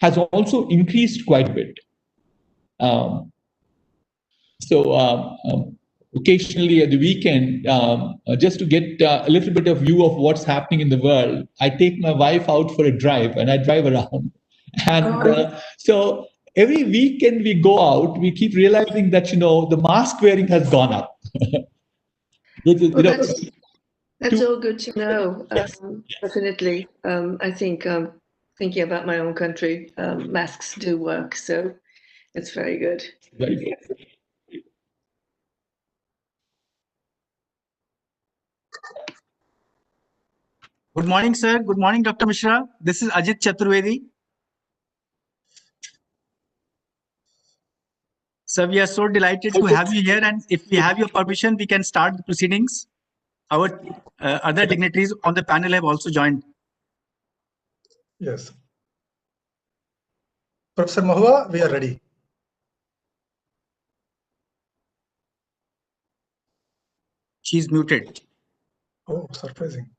has also increased quite a bit. Occasionally at the weekend, just to get a little bit of view of what's happening in the world, I take my wife out for a drive and I drive around. And so every weekend we go out, we keep realizing that, the mask wearing has gone up. That's all good to know. Definitely. I think thinking about my own country, masks do work. So it's very good. Very good. Good morning, sir. Good morning, Dr. Mishra. This is Ajit Chaturvedi. Sir, we are so delighted to have you here. And if we have your permission, we can start the proceedings. Our other dignitaries on the panel have also joined. Yes. Professor Mahua, we are ready. She's muted. Oh, surprising.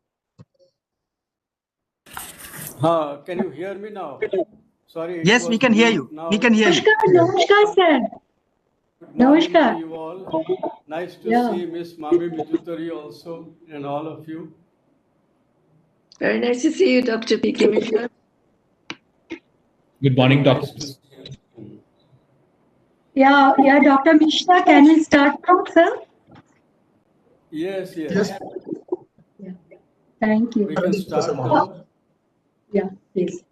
Can you hear me now? Sorry. Yes, we can hear you. We can hear you. Namaskar, sir. Namaskar. You all. Nice to see Miss Mami Bijutari also and all of you. Very nice to see you, Dr. P.K. Mishra. Good morning, Doctor. Yeah, Dr. Mishra, can we start now, sir? Yes. Yes. Yeah. Thank you. We can start now. Yeah, please.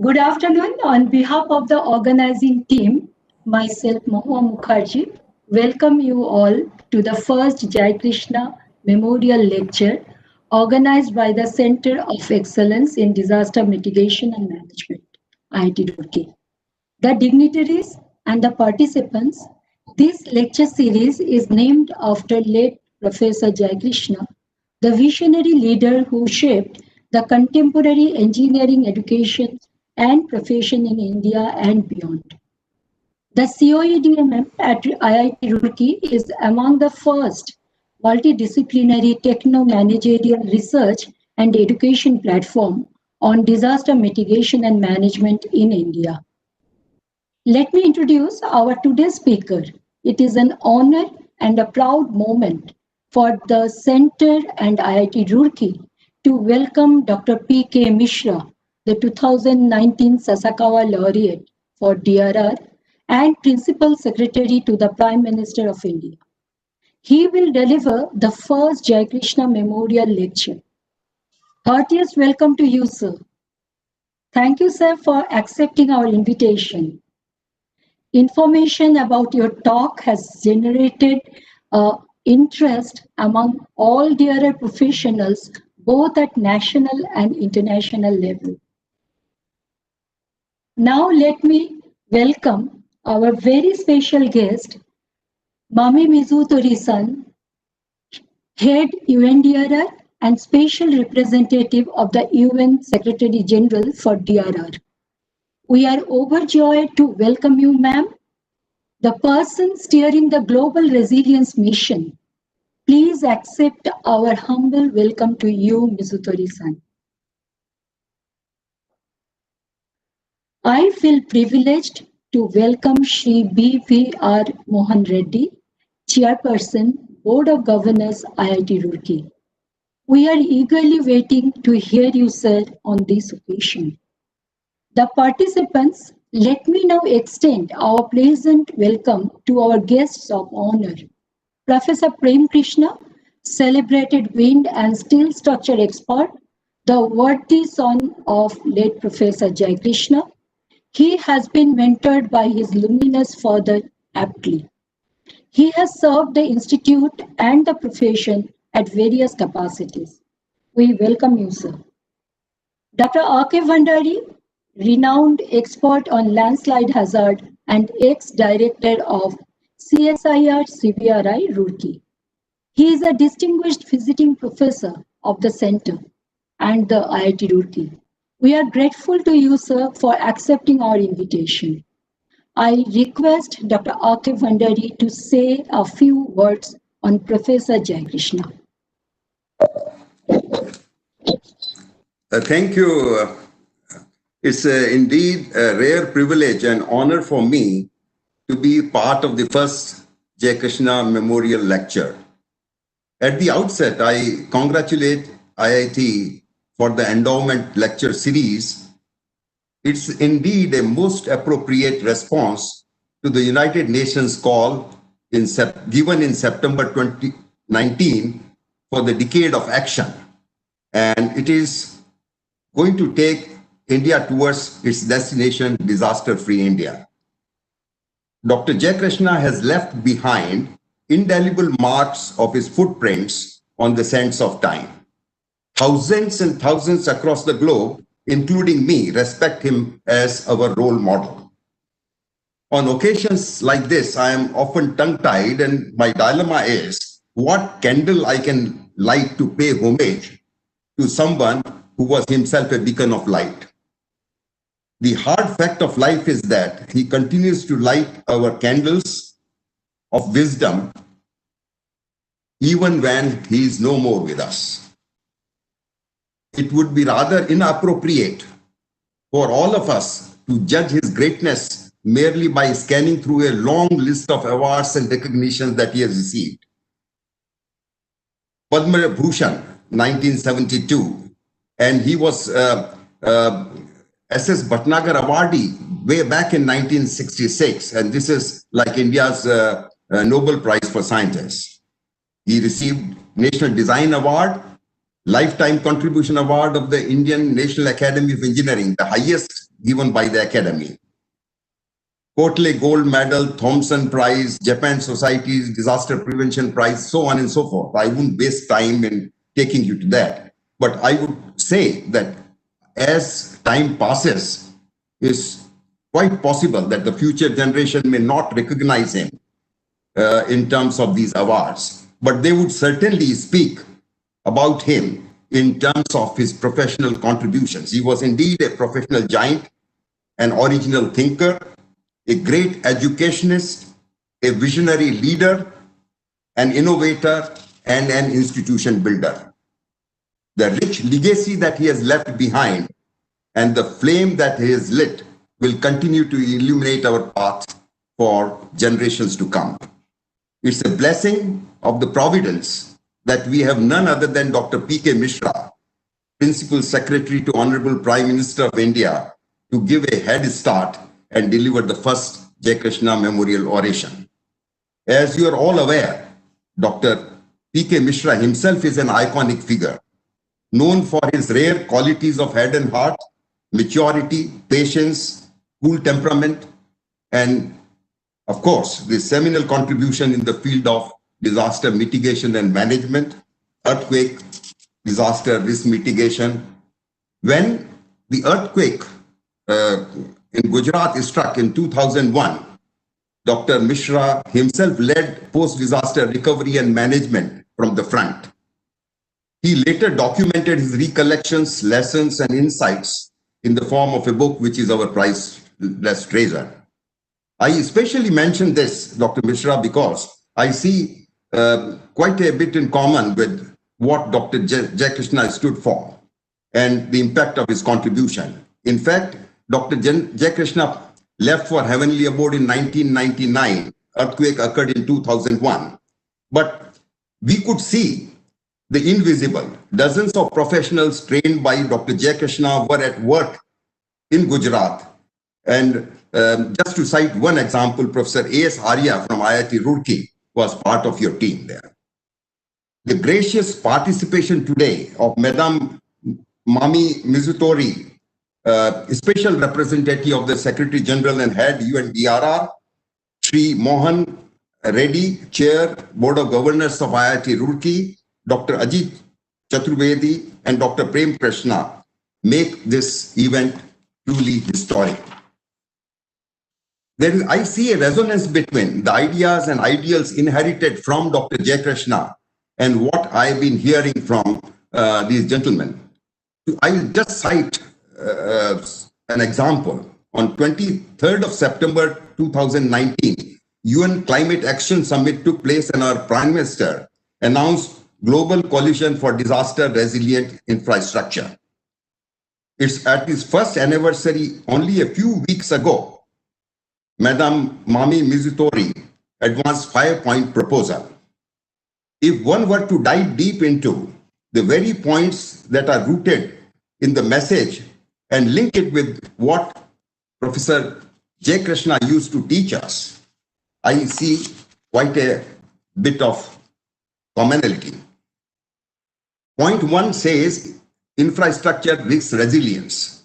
Good afternoon. On behalf of the organizing team, myself, Mahua Mukherjee, welcome you all to the first J Krishna Memorial Lecture organized by the Center of Excellence in Disaster Mitigation and Management, IIT Roorkee. The dignitaries and the participants, this lecture series is named after late Professor J Krishna, the visionary leader who shaped the contemporary engineering education and profession in India and beyond. The CoEDMM at IIT Roorkee is among the first multidisciplinary techno-managerial research and education platform on disaster mitigation and management in India. Let me introduce our today's speaker. It is an honor and a proud moment for the Center and IIT Roorkee to welcome Dr. P.K. Mishra, the 2019 Sasakawa Laureate for DRR and Principal Secretary to the Prime Minister of India. He will deliver the first J Krishna Memorial Lecture. Heartiest welcome to you, sir. Thank you, sir, for accepting our invitation. Information about your talk has generated interest among all DRR professionals, both at national and international level. Now let me welcome our very special guest, Mami Mizutori-san, Head UNDRR and Special Representative of the UN Secretary General for DRR. We are overjoyed to welcome you, ma'am, the person steering the Global Resilience Mission. Please accept our humble welcome to you, Mizutori-san. I feel privileged to welcome Shri B.V.R. Mohan Reddy, Chairperson, Board of Governors, IIT Roorkee. We are eagerly waiting to hear you, sir, on this occasion. The participants, let me now extend our pleasant welcome to our guests of honor. Professor Prem Krishna, celebrated wind and steel structure expert, the worthy son of late Professor J Krishna. He has been mentored by his luminous father aptly. He has served the institute and the profession at various capacities. We welcome you, sir. Dr. R.K. Vandari, renowned expert on landslide hazard and ex-director of CSIR CBRI Roorkee. He is a distinguished visiting professor of the center and the IIT Roorkee. We are grateful to you, sir, for accepting our invitation. I request Dr. R.K. Vandari to say a few words on Professor J Krishna. Thank you, It's indeed a rare privilege and honor for me to be part of the first J Krishna Memorial Lecture. At the outset, I congratulate IIT for the endowment lecture series. It's indeed a most appropriate response to the United Nations call given in September 2019 for the decade of action. And it is going to take India towards its destination, disaster-free India. Dr. J Krishna has left behind indelible marks of his footprints on the sands of time. Thousands and thousands across the globe, including me, respect him as our role model. On occasions like this, I am often tongue-tied, and my dilemma is what candle I can light to pay homage to someone who was himself a beacon of light. The hard fact of life is that he continues to light our candles of wisdom even when he is no more with us. It would be rather inappropriate for all of us to judge his greatness merely by scanning through a long list of awards and recognitions that he has received. Padma Bhushan, 1972, and he was S.S. Bhatnagar awardee way back in 1966, and this is like India's Nobel Prize for Scientists. He received National Design Award, Lifetime Contribution Award of the Indian National Academy of Engineering, the highest given by the Academy. Kotle Gold Medal, Thomson Prize, Japan Society's Disaster Prevention Prize, so on and so forth. I wouldn't waste time in taking you to that. But I would say that as time passes, it's quite possible that the future generation may not recognize him in terms of these awards, but they would certainly speak about him in terms of his professional contributions. He was indeed a professional giant, an original thinker, a great educationist, a visionary leader, an innovator, and an institution builder. The rich legacy that he has left behind and the flame that he has lit will continue to illuminate our path for generations to come. It's a blessing of the providence that we have none other than Dr. P.K. Mishra, Principal Secretary to Honorable Prime Minister of India, to give a head start and deliver the first J Krishna Memorial Oration. As you are all aware, Dr. P.K. Mishra himself is an iconic figure, known for his rare qualities of head and heart, maturity, patience, cool temperament, and of course, the seminal contribution in the field of disaster mitigation and management, earthquake, disaster risk mitigation. When the earthquake in Gujarat struck in 2001, Dr. Mishra himself led post-disaster recovery and management from the front. He later documented his recollections, lessons, and insights in the form of a book, which is our priceless treasure. I especially mention this, Dr. Mishra, because I see quite a bit in common with what Dr. J Krishna stood for and the impact of his contribution. In fact, Dr. J Krishna left for heavenly abode in 1999. Earthquake occurred in 2001. But we could see the invisible. Dozens of professionals trained by Dr. J Krishna were at work in Gujarat. And just to cite one example, Professor A.S. Arya from IIT Roorkee was part of your team there. The gracious participation today of Madam Mami Mizutori, Special Representative of the Secretary General and Head UNDRR, Sri Mohan Reddy, Chair, Board of Governors of IIT Roorkee, Dr. Ajit Chaturvedi, and Dr. Prem Krishna make this event truly historic. I see a resonance between the ideas and ideals inherited from Dr. J Krishna and what I've been hearing from these gentlemen. I'll just cite an example. On 23rd of September 2019, UN Climate Action Summit took place and our Prime Minister announced Global Coalition for Disaster Resilient Infrastructure. It's at its first anniversary only a few weeks ago. Madam Mami Mizutori advanced 5-point proposal. If one were to dive deep into the very points that are rooted in the message and link it with what Professor J Krishna used to teach us, I see quite a bit of commonality. Point 1 says infrastructure risks resilience.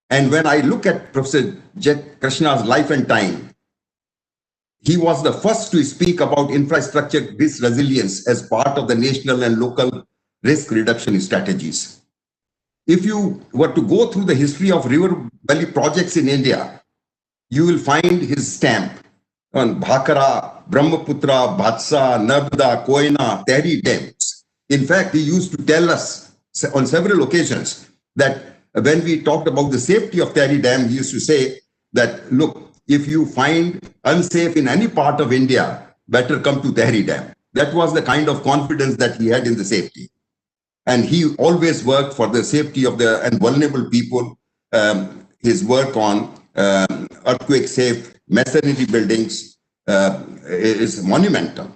And when I look at Professor J Krishna's life and time, he was the first to speak about infrastructure risk resilience as part of the national and local risk reduction strategies. If you were to go through the history of river valley projects in India, you will find his stamp on Bhakara, Brahmaputra, Bhatsa, Narmada, Koyna, Tehri dams. In fact, he used to tell us on several occasions that when we talked about the safety of Tehri Dam, he used to say that, look, if you find unsafe in any part of India, better come to Tehri Dam. That was the kind of confidence that he had in the safety. And he always worked for the safety of the and vulnerable people. His work on earthquake-safe masonry buildings is monumental.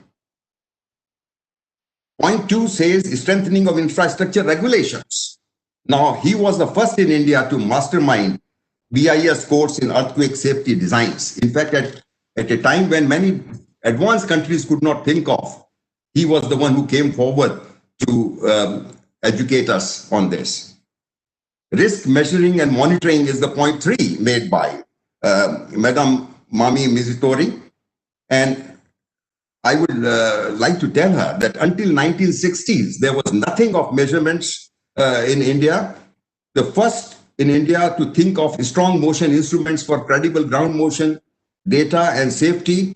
Point 2 says strengthening of infrastructure regulations. Now, he was the first in India to mastermind BIS codes in earthquake safety designs. In fact, at a time when many advanced countries could not think of, he was the one who came forward to educate us on this. Risk measuring and monitoring is the point 3 made by Madam Mami Mizutori. And I would like to tell her that until 1960s, there was nothing of measurements in India. The first in India to think of strong motion instruments for credible ground motion, data and safety,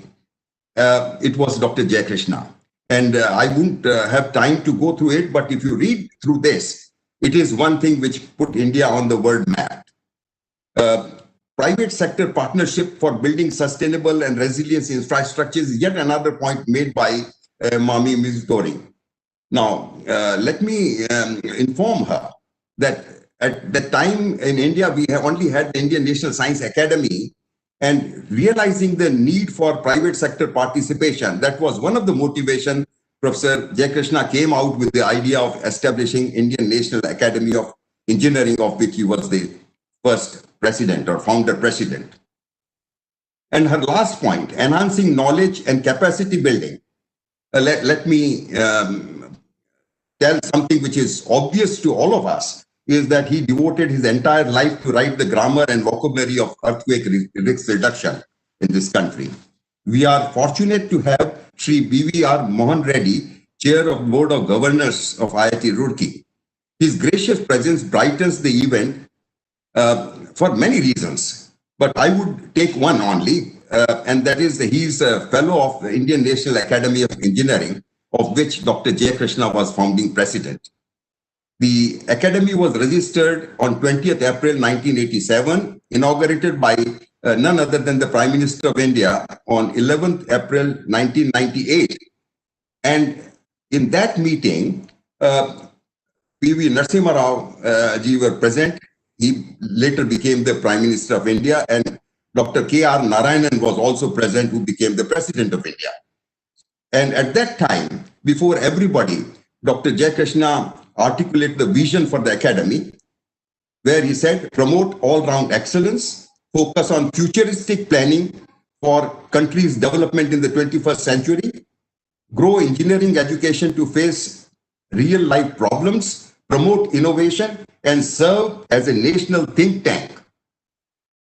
it was Dr. J Krishna. And I won't have time to go through it, but if you read through this, it is one thing which put India on the world map. Private sector partnership for building sustainable and resilient infrastructures is yet another point made by Mami Mizutori. Now, let me inform her that at that time in India, we have only had the Indian National Science Academy, and realizing the need for private sector participation, that was one of the motivation. Professor J Krishna came out with the idea of establishing Indian National Academy of Engineering, of which he was the first president or founder president. And her last point, enhancing knowledge and capacity building. Let me tell something which is obvious to all of us, is that he devoted his entire life to write the grammar and vocabulary of earthquake risk reduction in this country. We are fortunate to have Sri B.V.R. Mohan Reddy, Chair of Board of Governors of IIT Roorkee. His gracious presence brightens the event for many reasons, but I would take one only, and that is that he is a fellow of the Indian National Academy of Engineering, of which Dr. J Krishna was founding president. The academy was registered on 20th April 1987, inaugurated by none other than the Prime Minister of India on 11th April 1998. And in that meeting, P.V. Narasimha Rao ji were present. He later became the Prime Minister of India, and Dr. K.R. Narayanan was also present, who became the President of India. And at that time, before everybody, Dr. J Krishna articulated the vision for the academy, where he said, promote all-round excellence, focus on futuristic planning for country's development in the 21st century, grow engineering education to face real-life problems, promote innovation, and serve as a national think tank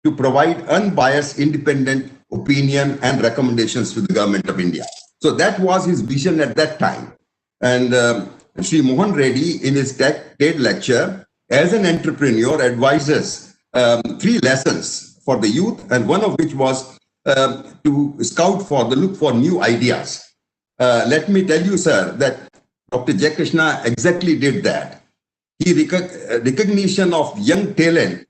to provide unbiased, independent opinion and recommendations to the government of India. So that was his vision at that time. And Sri Mohan Reddy, in his TED lecture, as an entrepreneur, advises 3 lessons for the youth, and one of which was to scout for look for new ideas. Let me tell you, sir, that Dr. J Krishna exactly did that. Recognition of young talent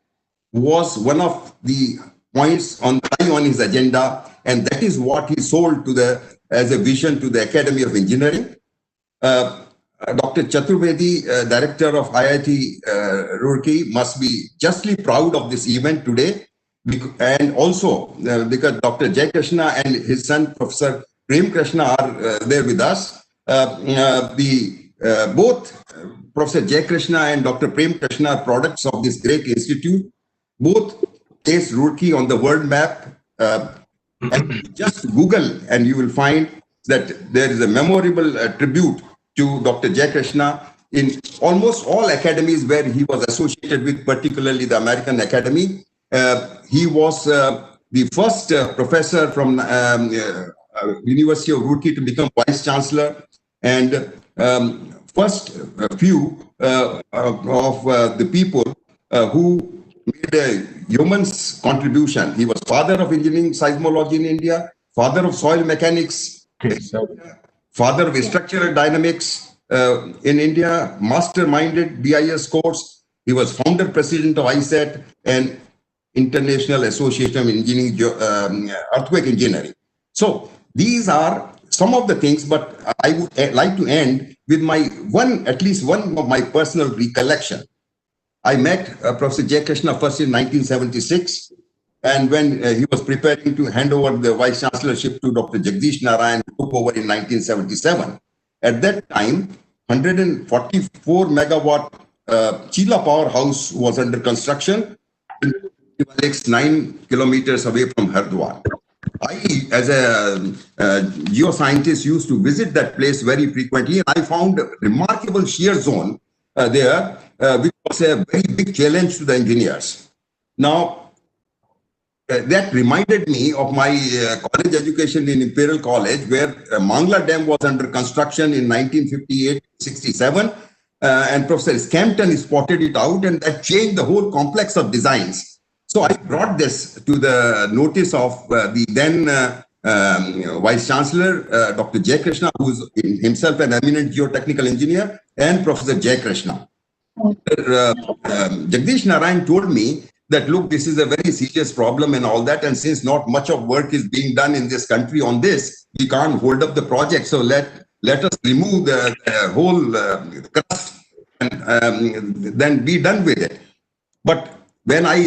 was one of the points high on his agenda, and that is what he sold to as a vision to the Academy of Engineering. Dr. Chaturvedi, director of IIT Roorkee, must be justly proud of this event today, and also because Dr. J Krishna and his son, Professor Prem Krishna, are there with us. Both Professor J Krishna and Dr. Prem Krishna are products of this great institute. Both place Roorkee on the world map. And just Google and you will find that there is a memorable tribute to Dr. J Krishna in almost all academies where he was associated with, particularly the American Academy. He was the first professor from University of Roorkee to become Vice Chancellor, and first few of the people who made a human's contribution. He was father of engineering seismology in India, father of soil mechanics, father of structural dynamics in India, masterminded BIS course. He was founder president of ISET and International Association of Engineering, Earthquake Engineering. So these are some of the things, but I would like to end with at least one of my personal recollection. I met Professor J. Krishna first in 1976, and when he was preparing to hand over the Vice Chancellorship to Dr. Jagdish Narayan, who took over in 1977. At that time, 144 megawatt Chila powerhouse was under construction in 9 kilometers away from Hardwar. I, as a geoscientist, used to visit that place very frequently, and I found a remarkable shear zone there, which was a very big challenge to the engineers. Now, that reminded me of my college education in Imperial College, where Mangla Dam was under construction in 1958-67, and Professor Scampton spotted it out, and that changed the whole complex of designs. So I brought this to the notice of the then Vice Chancellor, Dr. J. Krishna, who is himself an eminent geotechnical engineer, and Professor J. Krishna. Jagdish Narayan told me that, look, this is a very serious problem and all that, and since not much of work is being done in this country on this, we can't hold up the project. So let us remove the whole crust and then be done with it. But when I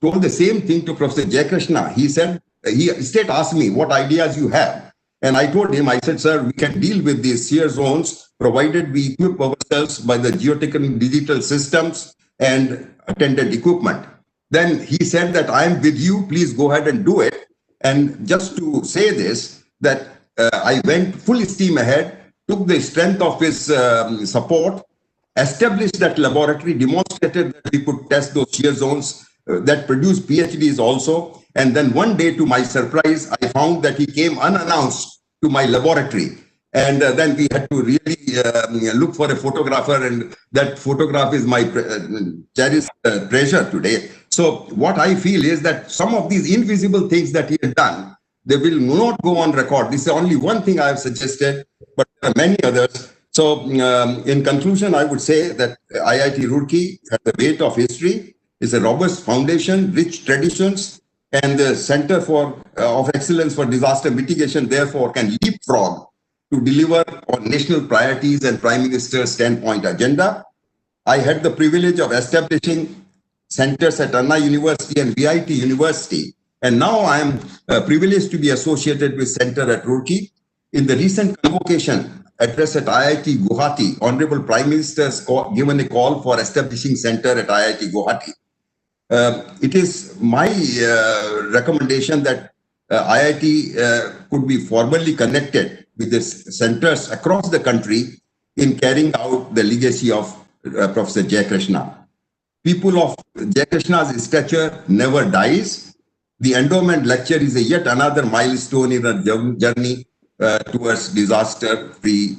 told the same thing to Professor J. Krishna, he said, he straight asked me what ideas you have. And I told him, I said, sir, we can deal with these shear zones provided we equip ourselves by the geotechnical digital systems and attendant equipment. Then he said that I am with you, please go ahead and do it. And just to say this, that I went full steam ahead, took the strength of his support, established that laboratory, demonstrated that we could test those shear zones that produce PhDs also. And then one day, to my surprise, I found that he came unannounced to my laboratory. And then we had to really look for a photographer, and that photograph is my cherished treasure today. So what I feel is that some of these invisible things that he has done, they will not go on record. This is only one thing I have suggested, but there are many others. So in conclusion, I would say that IIT Roorkee has the weight of history, is a robust foundation, rich traditions, and the Center of Excellence for Disaster Mitigation, therefore, can leapfrog to deliver on national priorities and Prime Minister's 10-point agenda. I had the privilege of establishing centers at Anna University and VIT University, and now I am privileged to be associated with Center at Roorkee. In the recent convocation address at IIT Guwahati, Honorable Prime Minister has given a call for establishing center at IIT Guwahati. It is my recommendation that IIT could be formally connected with the centers across the country in carrying out the legacy of Professor J. Krishna. People of J. Krishna's stature never dies. The endowment lecture is yet another milestone in our journey towards disaster-free.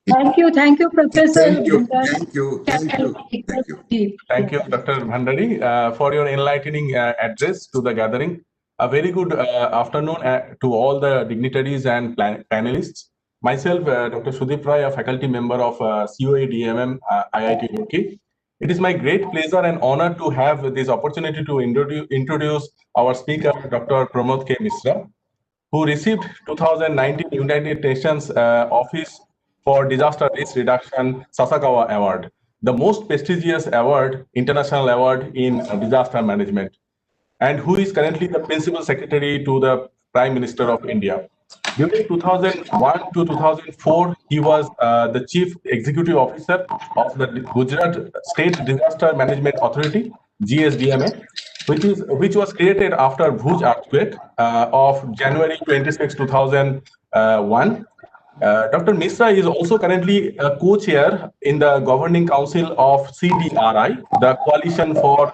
Thank you, Professor. Thank you, thank you, thank you, thank you. Thank you, Dr. Bhandari, for your enlightening address to the gathering. A very good afternoon to all the dignitaries and panelists. Myself, Dr. Sudeep Rai, a faculty member of CoEDMM, IIT Roorkee. It is my great pleasure and honor to have this opportunity to introduce our speaker, Dr. Pramod K. Mishra, who received 2019 United Nations Office for Disaster Risk Reduction Sasakawa Award, the most prestigious award, international award in disaster management, and who is currently the Principal Secretary to the Prime Minister of India. During 2001 to 2004, he was the Chief Executive Officer of the Gujarat State Disaster Management Authority, GSDMA, which was created after Bhuj earthquake of January 26, 2001. Dr. Mishra is also currently a co-chair in the Governing Council of CDRI, the Coalition for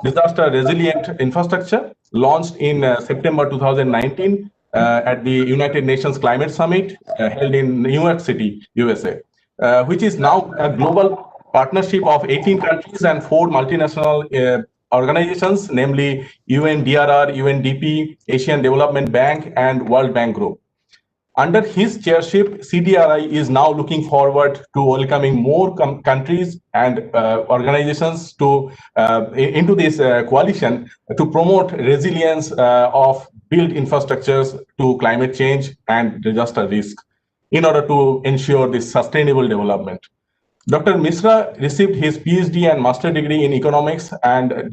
Disaster Resilient Infrastructure, launched in September 2019 at the United Nations Climate Summit held in New York City, USA, which is now a global partnership of 18 countries and 4 multinational organizations, namely UNDRR, UNDP, Asian Development Bank, and World Bank Group. Under his chairship, CDRI is now looking forward to welcoming more countries and organizations into this coalition to promote resilience of built infrastructures to climate change and disaster risk in order to ensure this sustainable development. Dr. Mishra received his PhD and master degree in economics and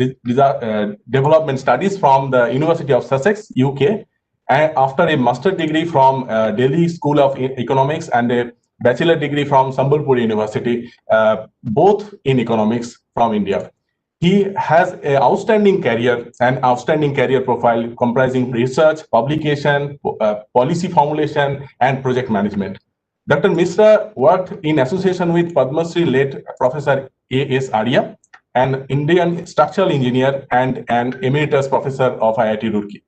development studies from the University of Sussex, UK, and after a master degree from Delhi School of Economics and a bachelor degree from Sambalpur University, both in economics from India. He has an outstanding career profile comprising research, publication, policy formulation, and project management. Dr. Mishra worked in association with Padma Shri late Professor A.S. Arya, an Indian structural engineer and an emeritus professor of IIT Roorkee.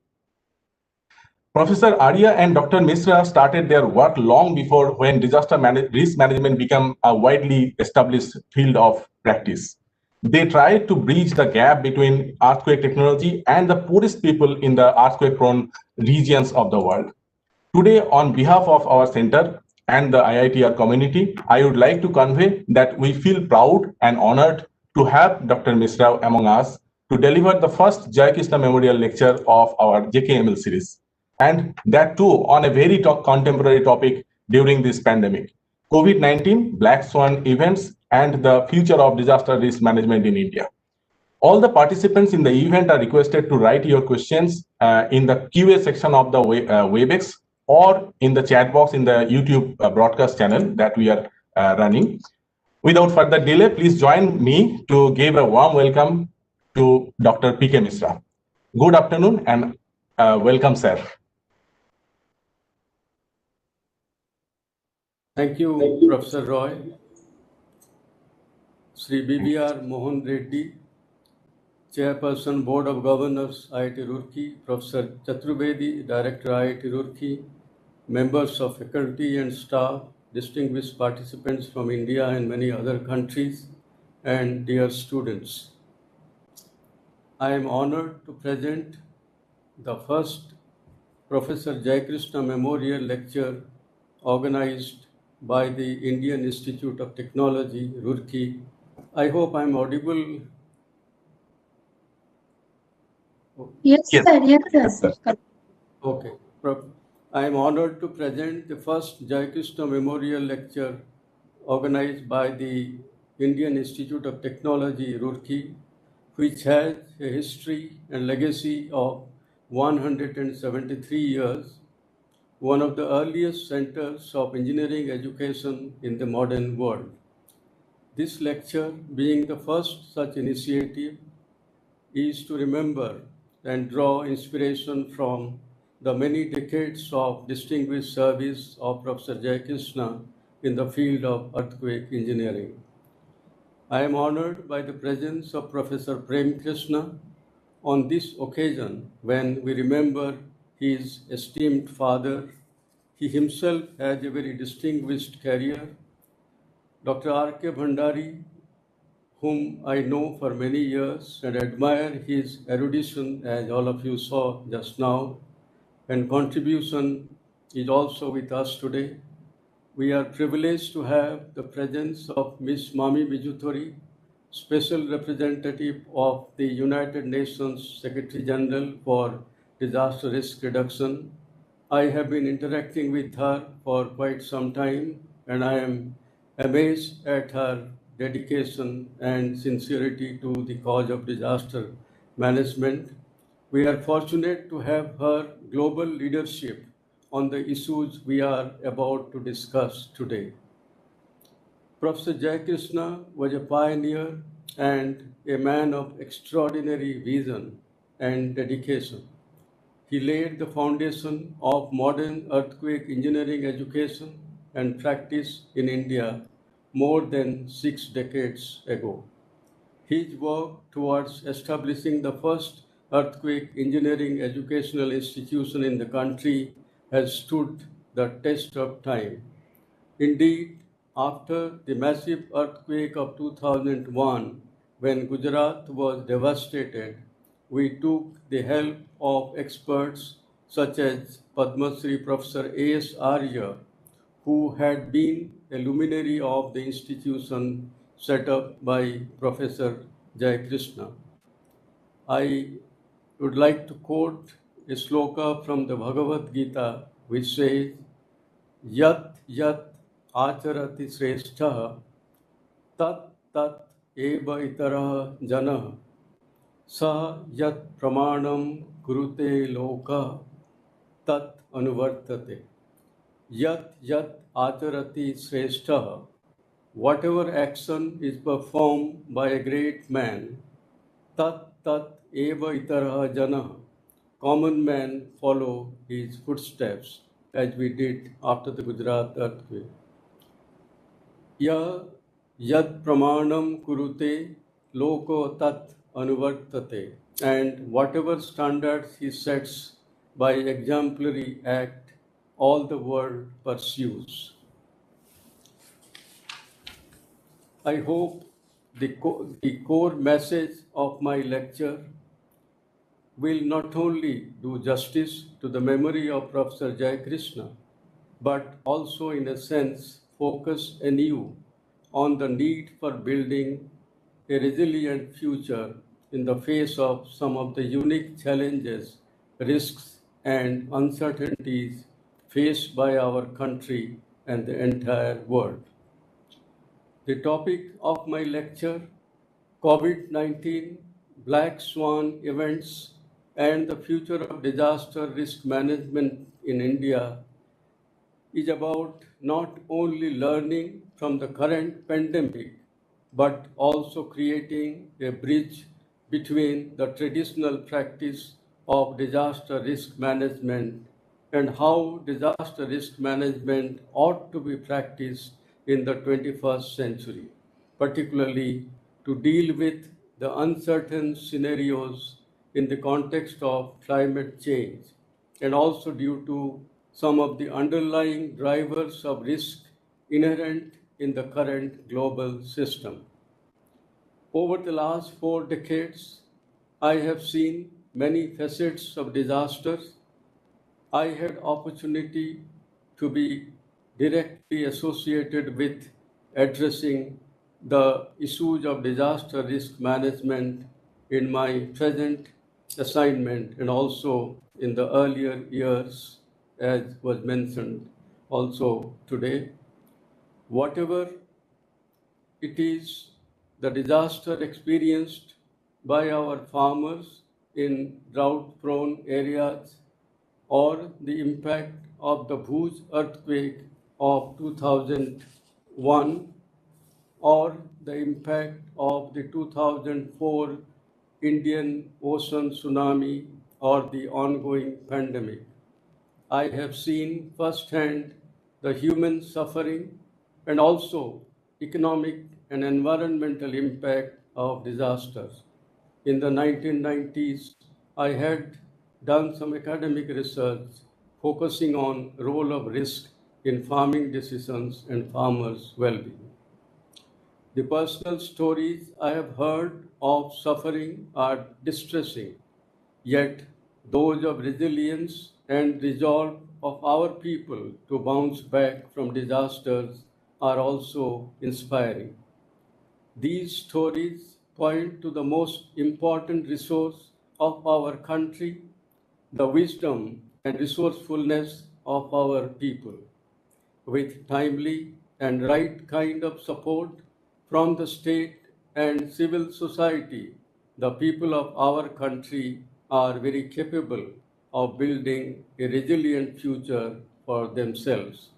Professor Arya and Dr. Mishra started their work long before when disaster risk management became a widely established field of practice. They tried to bridge the gap between earthquake technology and the poorest people in the earthquake-prone regions of the world. Today, on behalf of our center and the IITR community, I would like to convey that we feel proud and honored to have Dr. Mishra among us to deliver the first J Krishna Memorial Lecture of our JKML series, and that too on a very contemporary topic during this pandemic, COVID-19, Black Swan events, and the future of disaster risk management in India. All the participants in the event are requested to write your questions in the QA section of the WebEx or in the chat box in the YouTube broadcast channel that we are running. Without further delay, please join me to give a warm welcome to Dr. P.K. Mishra. Good afternoon and welcome, sir. Thank you, Professor Roy. Sri B.B.R. Mohan Reddy, Chairperson, Board of Governors, IIT Roorkee, Professor Chaturvedi, Director, IIT Roorkee, members of faculty and staff, distinguished participants from India and many other countries, and dear students. I am honored to present the first Professor J Krishna Memorial Lecture organized by the Indian Institute of Technology, Roorkee. I hope I'm audible. Yes, sir. Yes, sir. Okay. I am honored to present the first J Krishna Memorial Lecture organized by the Indian Institute of Technology, Roorkee, which has a history and legacy of 173 years, one of the earliest centers of engineering education in the modern world. This lecture, being the first such initiative, is to remember and draw inspiration from the many decades of distinguished service of Professor J Krishna in the field of earthquake engineering. I am honored by the presence of Professor Prem Krishna on this occasion when we remember his esteemed father. He himself had a very distinguished career. Dr. R.K. Bhandari, whom I know for many years and admire his erudition, as all of you saw just now, and contribution is also with us today. We are privileged to have the presence of Ms. Mami Bijuthori, Special Representative of the United Nations Secretary General for Disaster Risk Reduction. I have been interacting with her for quite some time, and I am amazed at her dedication and sincerity to the cause of disaster management. We are fortunate to have her global leadership on the issues we are about to discuss today. Professor J Krishna was a pioneer and a man of extraordinary vision and dedication. He laid the foundation of modern earthquake engineering education and practice in India more than 6 decades ago. His work towards establishing the first earthquake engineering educational institution in the country has stood the test of time. Indeed, after the massive earthquake of 2001, when Gujarat was devastated, we took the help of experts such as Padma Shri Professor A.S. Arya, who had been a luminary of the institution set up by Professor J Krishna. I would like to quote a sloka from the Bhagavad Gita, which says, Yat yat acharati sreshtha tat tat eva itara jana sa yat pramanam kurute loka tat anuvartate. Yat yat acharati sreshtha, whatever action is performed by a great man, tat tat eva itara jana, common men follow his footsteps, as we did after the Gujarat earthquake. Ya yad pramanam kurute loko tat anuvartate, and whatever standards he sets by exemplary act, all the world pursues. I hope the core message of my lecture will not only do justice to the memory of Professor J Krishna, but also in a sense focus anew on the need for building a resilient future in the face of some of the unique challenges, risks, and uncertainties faced by our country and the entire world. The topic of my lecture, COVID-19, Black Swan events, and the future of disaster risk management in India, is about not only learning from the current pandemic, but also creating a bridge between the traditional practice of disaster risk management and how disaster risk management ought to be practiced in the 21st century, particularly to deal with the uncertain scenarios in the context of climate change, and also due to some of the underlying drivers of risk inherent in the current global system. Over the last 4 decades, I have seen many facets of disasters. I had opportunity to be directly associated with addressing the issues of disaster risk management in my present assignment and also in the earlier years, as was mentioned also today. Whatever it is, the disaster experienced by our farmers in drought-prone areas, or the impact of the Bhuj earthquake of 2001, or the impact of the 2004 Indian Ocean tsunami, or the ongoing pandemic. I have seen firsthand the human suffering and also economic and environmental impact of disasters. In the 1990s, I had done some academic research focusing on role of risk in farming decisions and farmers' well-being. The personal stories I have heard of suffering are distressing, yet those of resilience and resolve of our people to bounce back from disasters are also inspiring. These stories point to the most important resource of our country, the wisdom and resourcefulness of our people. With timely and right kind of support from the state and civil society, the people of our country are very capable of building a resilient future for themselves.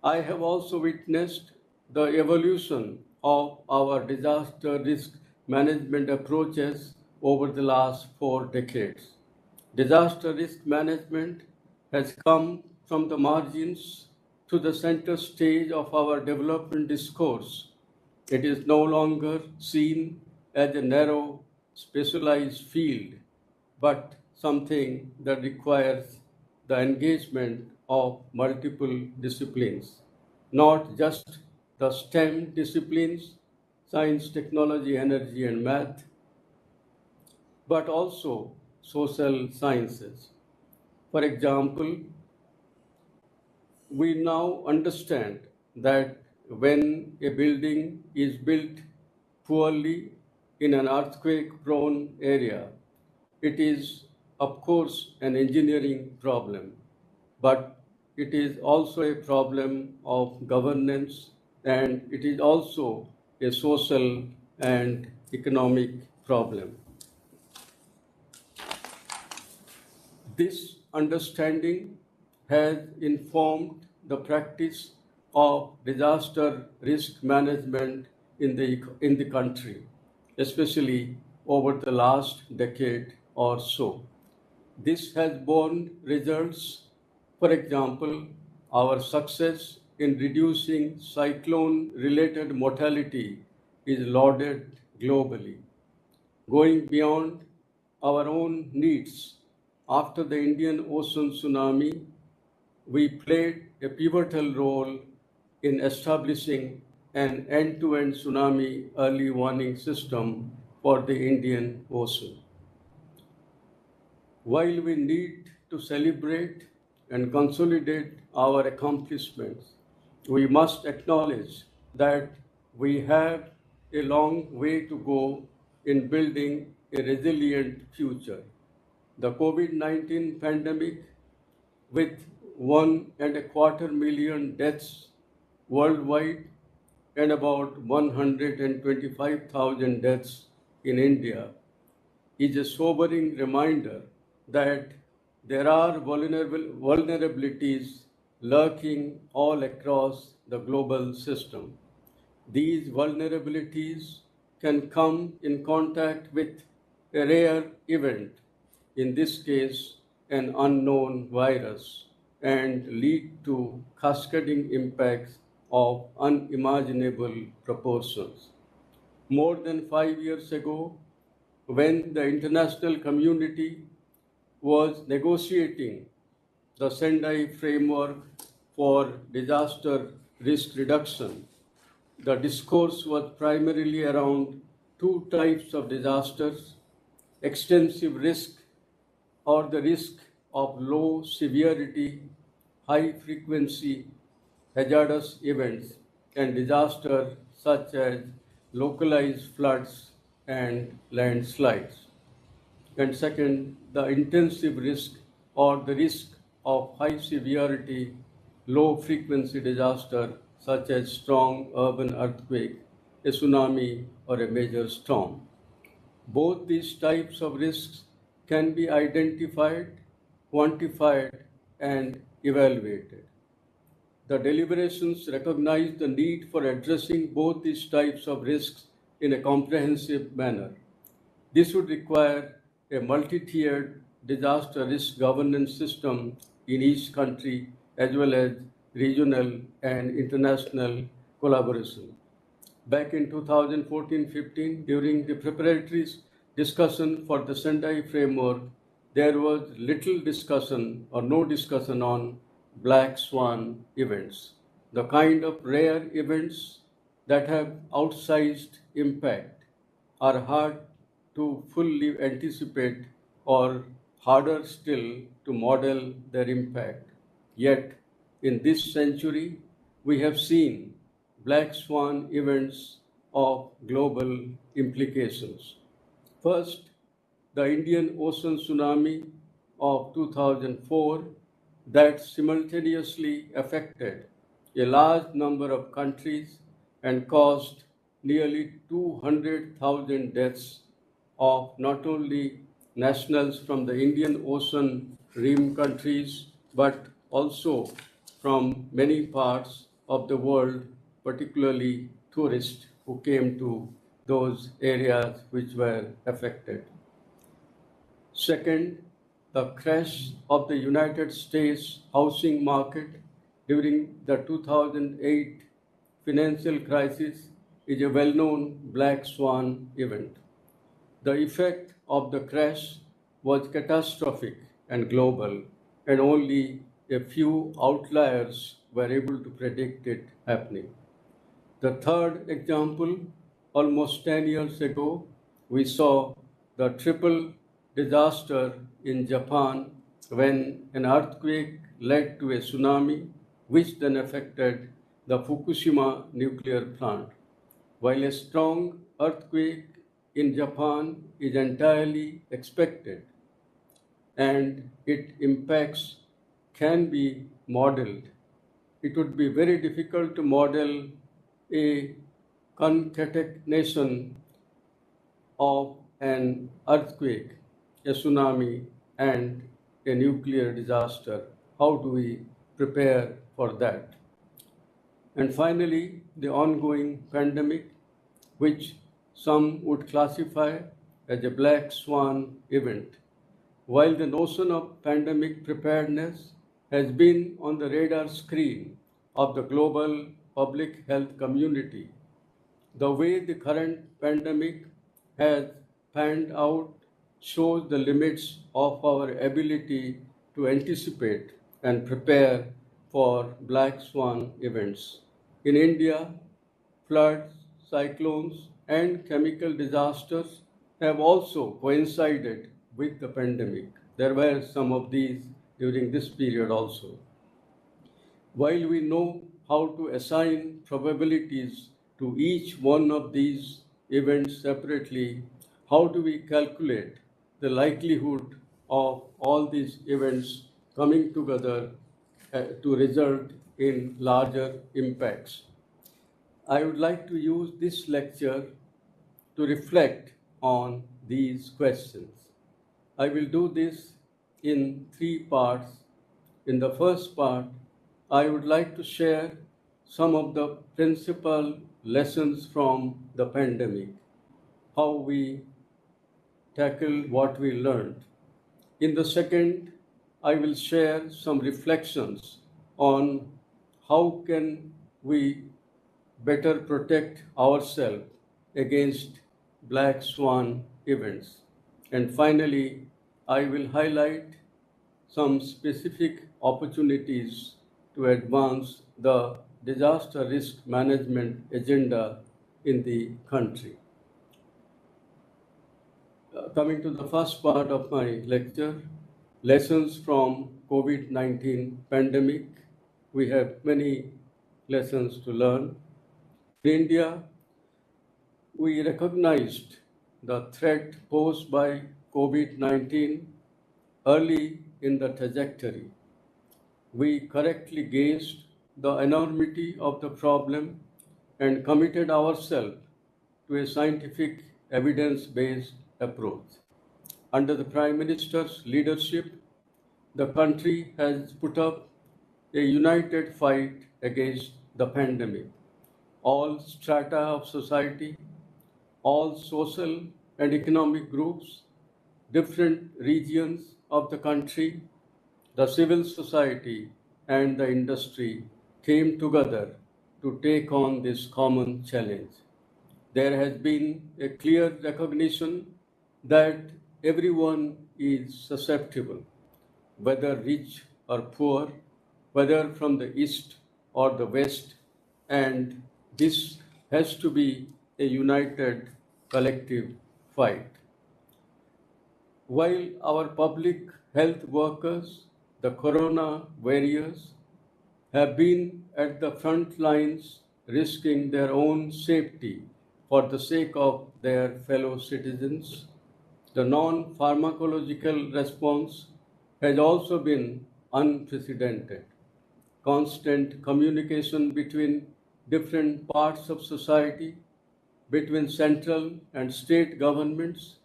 I have also witnessed the evolution of our disaster risk management approaches over the last 4 decades. Disaster risk management has come from the margins to the center stage of our development discourse. It is no longer seen as a narrow, specialized field, but something that requires the engagement of multiple disciplines, not just the STEM disciplines, science, technology, energy, and math, but also social sciences. For example, we now understand that when a building is built poorly in an earthquake-prone area, it is, of course, an engineering problem, but it is also a problem of governance, and it is also a social and economic problem. This understanding has informed the practice of disaster risk management in the country, especially over the last decade or so. This has borne results. For example, our success in reducing cyclone-related mortality is lauded globally. Going beyond our own needs, after the Indian Ocean tsunami, we played a pivotal role in establishing an end-to-end tsunami early warning system for the Indian Ocean. While we need to celebrate and consolidate our accomplishments, we must acknowledge that we have a long way to go in building a resilient future. The COVID-19 pandemic, with 1.25 million deaths worldwide and about 125,000 deaths in India, is a sobering reminder that there are vulnerabilities lurking all across the global system. These vulnerabilities can come in contact with a rare event, in this case, an unknown virus, and lead to cascading impacts of unimaginable proportions. More than 5 years ago, when the international community was negotiating the Sendai framework for disaster risk reduction, the discourse was primarily around two types of disasters: extensive risk, or the risk of low severity, high frequency hazardous events, and disasters such as localized floods and landslides. And second, the intensive risk, or the risk of high severity, low frequency disaster such as strong urban earthquake, a tsunami, or a major storm. Both these types of risks can be identified, quantified, and evaluated. The deliberations recognize the need for addressing both these types of risks in a comprehensive manner. This would require a multi-tiered disaster risk governance system in each country, as well as regional and international collaboration. Back in 2014-15, during the preparatory discussion for the Sendai framework, there was little discussion or no discussion on black swan events, the kind of rare events that have outsized impact, are hard to fully anticipate or harder still to model their impact. Yet, in this century, we have seen black swan events of global implications. First, the Indian Ocean tsunami of 2004 that simultaneously affected a large number of countries and caused nearly 200,000 deaths of not only nationals from the Indian Ocean rim countries, but also from many parts of the world, particularly tourists who came to those areas which were affected. Second, the crash of the United States housing market during the 2008 financial crisis is a well-known black swan event. The effect of the crash was catastrophic and global, and only a few outliers were able to predict it happening. The third example, almost 10 years ago, we saw the triple disaster in Japan when an earthquake led to a tsunami, which then affected the Fukushima nuclear plant. While a strong earthquake in Japan is entirely expected and its impacts can be modeled, it would be very difficult to model a concatenation of an earthquake, a tsunami, and a nuclear disaster. How do we prepare for that? And finally, the ongoing pandemic, which some would classify as a black swan event. While the notion of pandemic preparedness has been on the radar screen of the global public health community, the way the current pandemic has panned out shows the limits of our ability to anticipate and prepare for black swan events. In India, floods, cyclones, and chemical disasters have also coincided with the pandemic. There were some of these during this period also. While we know how to assign probabilities to each one of these events separately, how do we calculate the likelihood of all these events coming together to result in larger impacts? I would like to use this lecture to reflect on these questions. I will do this in 3 parts. In the first part, I would like to share some of the principal lessons from the pandemic, how we tackled what we learned. In the second, I will share some reflections on how can we better protect ourselves against black swan events. And finally, I will highlight some specific opportunities to advance the disaster risk management agenda in the country. Coming to the first part of my lecture, lessons from COVID-19 pandemic. We have many lessons to learn. In India, we recognized the threat posed by COVID-19 early in the trajectory. We correctly gauged the enormity of the problem and committed ourselves to a scientific, evidence-based approach. Under the Prime Minister's leadership, the country has put up a united fight against the pandemic. All strata of society, all social and economic groups, different regions of the country, the civil society and the industry came together to take on this common challenge. There has been a clear recognition that everyone is susceptible, whether rich or poor, whether from the east or the west, and this has to be a united collective fight. While our public health workers, the corona warriors, have been at the front lines risking their own safety for the sake of their fellow citizens, the non-pharmacological response has also been unprecedented. constant communication between different parts of society, between central and state governments,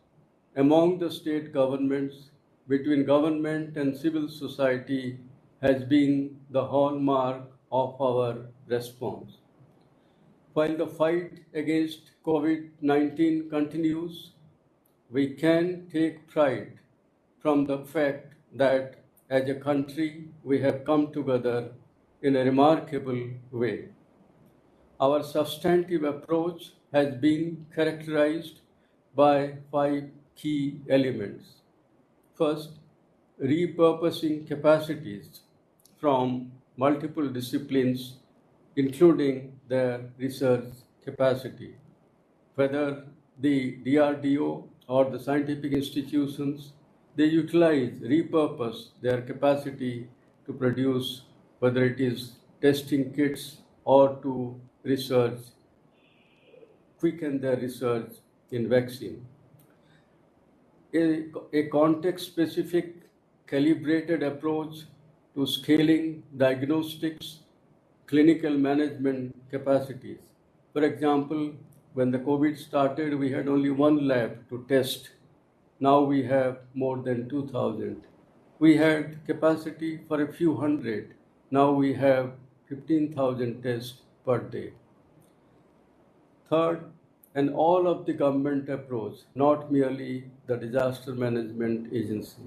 among the state governments, between government and civil society has been the hallmark of our response. While the fight against COVID-19 continues, we can take pride from the fact that as a country we have come together in a remarkable way. Our substantive approach has been characterized by 5 key elements. First, repurposing capacities from multiple disciplines, including their research capacity. Whether the DRDO or the scientific institutions, they repurpose their capacity to produce, whether it is testing kits or to research, quicken their research in vaccine. A context-specific, calibrated approach to scaling diagnostics, clinical management capacities. For example, when the COVID started, we had only one lab to test. Now we have more than 2,000. We had capacity for a few hundred. Now we have 15,000 tests per day. Third, an all of the government approach, not merely the disaster management agency.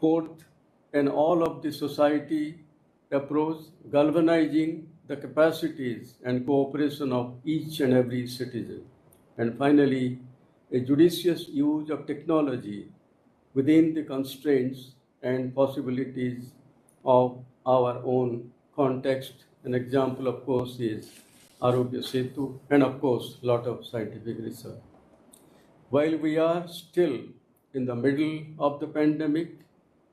Fourth, an all of the society approach, galvanizing the capacities and cooperation of each and every citizen. And finally, a judicious use of technology within the constraints and possibilities of our own context. An example, of course, is Arogya Setu, and of course, a lot of scientific research. While we are still in the middle of the pandemic,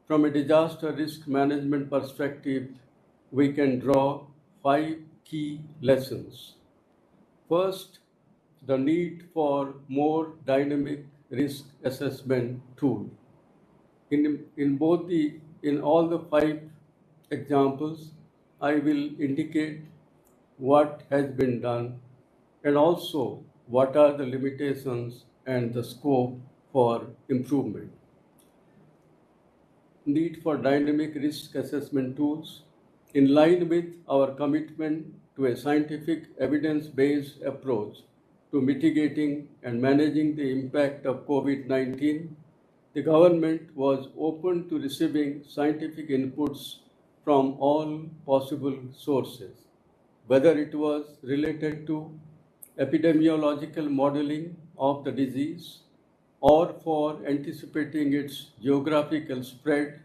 from a disaster risk management perspective, we can draw 5 key lessons. First, the need for more dynamic risk assessment tool. In all the 5 examples, I will indicate what has been done and also what are the limitations and the scope for improvement. Need for dynamic risk assessment tools. In line with our commitment to a scientific evidence-based approach to mitigating and managing the impact of COVID-19, the government was open to receiving scientific inputs from all possible sources, whether it was related to epidemiological modeling of the disease, or for anticipating its geographical spread,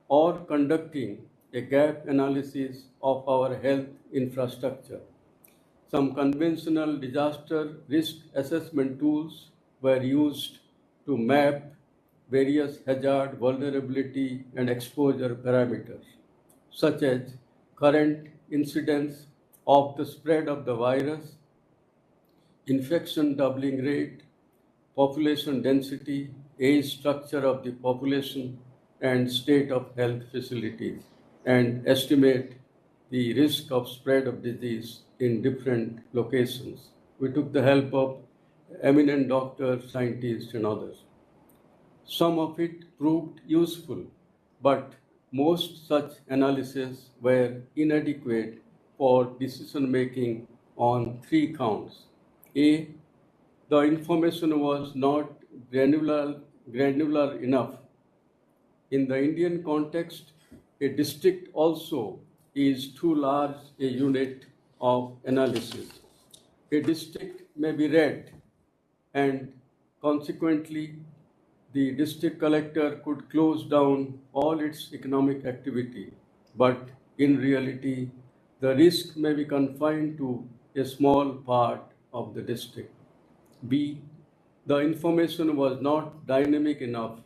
or conducting a gap analysis of our health infrastructure. Some conventional disaster risk assessment tools were used to map various hazard, vulnerability, and exposure parameters, such as current incidence of the spread of the virus, infection doubling rate, population density, age structure of the population, and state of health facilities, and estimate the risk of spread of disease in different locations. We took the help of eminent doctors, scientists, and others. Some of it proved useful, but most such analyses were inadequate for decision making on 3 counts. A, the information was not granular enough. In the Indian context, a district also is too large a unit of analysis. A district may be red, and consequently, the district collector could close down all its economic activity, but in reality, the risk may be confined to a small part of the district. B, the information was not dynamic enough.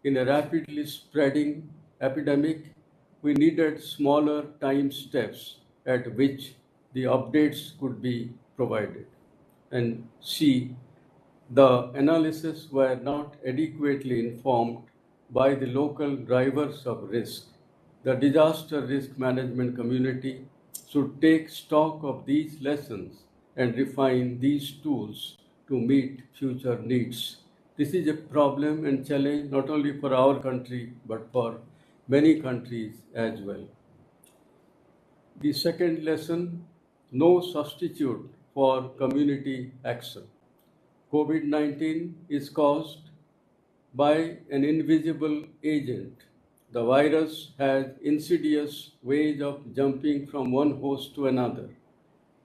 In a rapidly spreading epidemic, we needed smaller time steps at which the updates could be provided. And C, the analysis were not adequately informed by the local drivers of risk. The disaster risk management community should take stock of these lessons and refine these tools to meet future needs. This is a problem and challenge not only for our country but for many countries as well. The second lesson, no substitute for community action. COVID-19 is caused by an invisible agent. The virus has insidious ways of jumping from one host to another.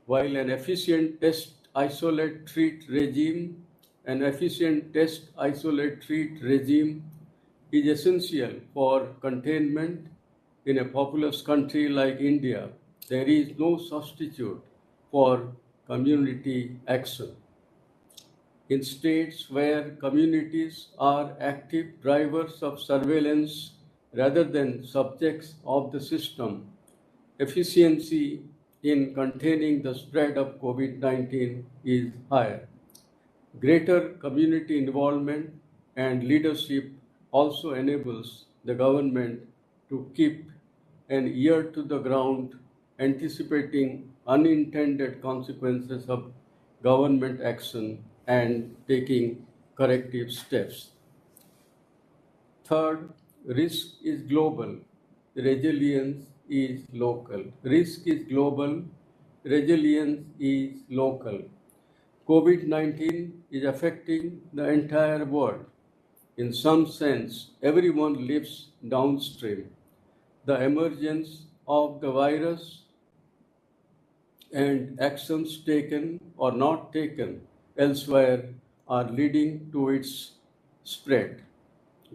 While an efficient test, isolate, treat regime, is essential for containment in a populous country like India, there is no substitute for community action. In states where communities are active drivers of surveillance rather than subjects of the system, efficiency in containing the spread of COVID-19 is higher. Greater community involvement and leadership also enables the government to keep an ear to the ground, anticipating unintended consequences of government action and taking corrective steps. Third, risk is global, resilience is local. Risk is global, resilience is local. COVID-19 is affecting the entire world. In some sense, everyone lives downstream. The emergence of the virus and actions taken or not taken elsewhere are leading to its spread.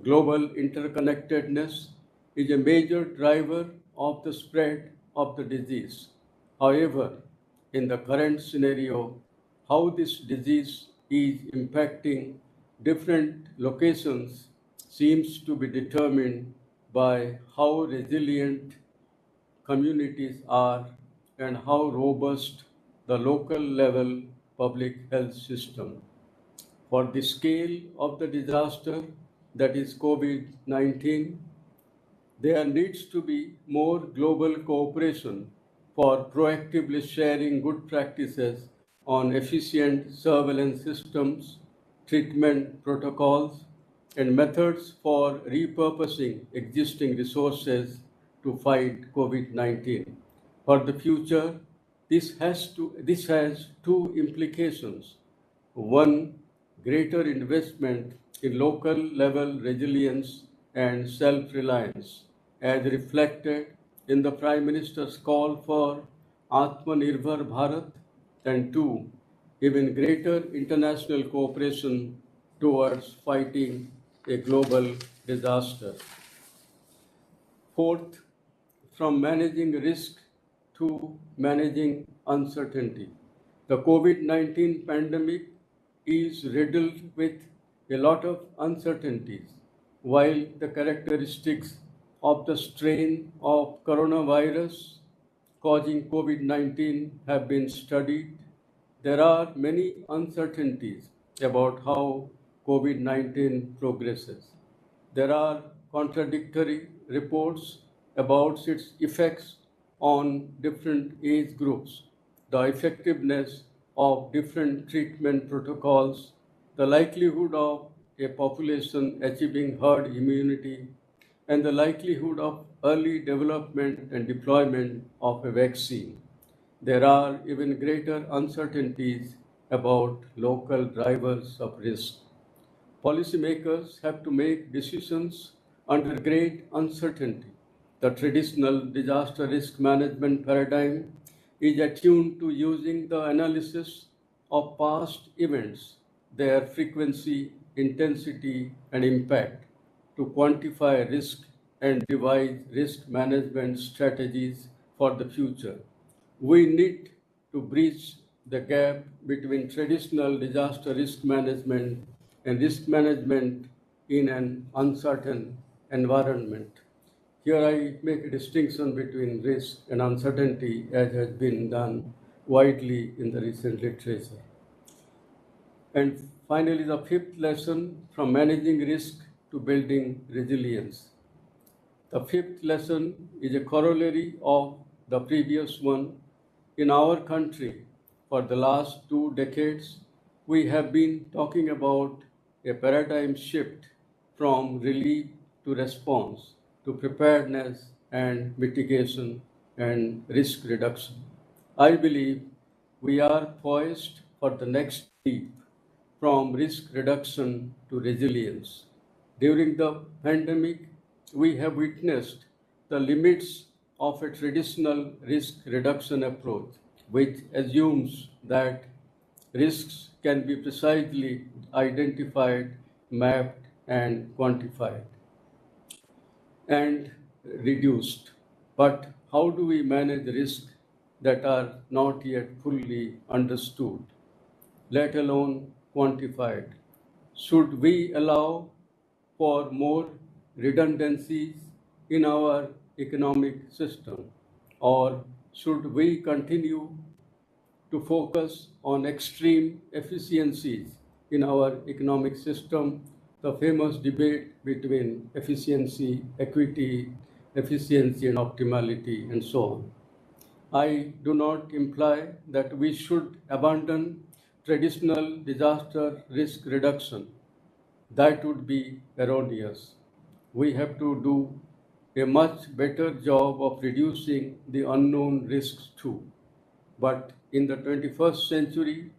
Global interconnectedness is a major driver of the spread of the disease. However, in the current scenario, how this disease is impacting different locations seems to be determined by how resilient communities are and how robust the local level public health system. For the scale of the disaster that is COVID-19, there needs to be more global cooperation for proactively sharing good practices on efficient surveillance systems, treatment protocols, and methods for repurposing existing resources to fight COVID-19. For the future, this has two implications. One, greater investment in local level resilience and self-reliance, as reflected in the Prime Minister's call for Atmanirbhar Bharat, and two, even greater international cooperation towards fighting a global disaster. Fourth, from managing risk to managing uncertainty. The COVID-19 pandemic is riddled with a lot of uncertainties. While the characteristics of the strain of coronavirus causing COVID-19 have been studied, there are many uncertainties about how COVID-19 progresses. There are contradictory reports about its effects on different age groups, the effectiveness of different treatment protocols, the likelihood of a population achieving herd immunity, and the likelihood of early development and deployment of a vaccine. There are even greater uncertainties about local drivers of risk. Policymakers have to make decisions under great uncertainty. The traditional disaster risk management paradigm is attuned to using the analysis of past events, their frequency, intensity, and impact to quantify risk and devise risk management strategies for the future. We need to bridge the gap between traditional disaster risk management and risk management in an uncertain environment. Here I make a distinction between risk and uncertainty as has been done widely in the recent literature. And finally, the fifth lesson, from managing risk to building resilience. The fifth lesson is a corollary of the previous one. In our country, for the last 2 decades, we have been talking about a paradigm shift from relief to response, to preparedness and mitigation and risk reduction. I believe we are poised for the next leap from risk reduction to resilience. During the pandemic, we have witnessed the limits of a traditional risk reduction approach, which assumes that risks can be precisely identified, mapped, and quantified and reduced. But how do we manage risks that are not yet fully understood, let alone quantified? Should we allow for more redundancies in our economic system, or should we continue to focus on extreme efficiencies in our economic system, the famous debate between efficiency, equity, efficiency and optimality, and so on? I do not imply that we should abandon traditional disaster risk reduction. That would be erroneous. We have to do a much better job of reducing the unknown risks too. But in the 21st century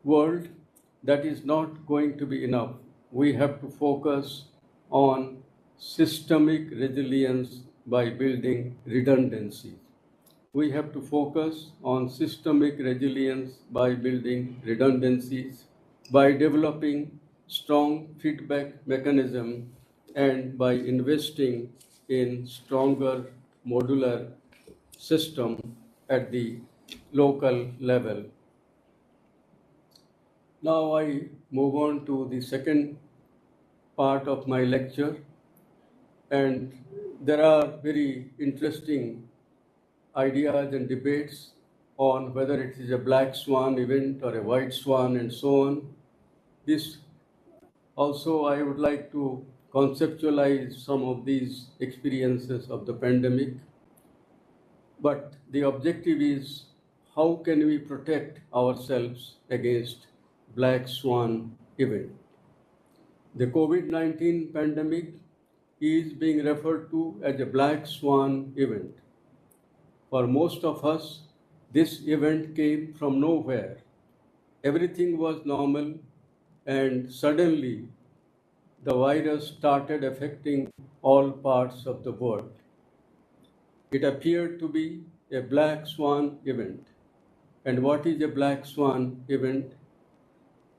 world, that is not going to be enough. We have to focus on systemic resilience by building redundancies. We have to focus on systemic resilience by building redundancies, by developing strong feedback mechanism, and by investing in stronger modular system at the local level. Now I move on to the second part of my lecture, and there are very interesting ideas and debates on whether it is a black swan event or a white swan and so on. This also, I would like to conceptualize some of these experiences of the pandemic. But the objective is, how can we protect ourselves against black swan event? The COVID-19 pandemic is being referred to as a black swan event. For most of us, this event came from nowhere. Everything was normal, and suddenly the virus started affecting all parts of the world. It appeared to be a black swan event. And what is a black swan event?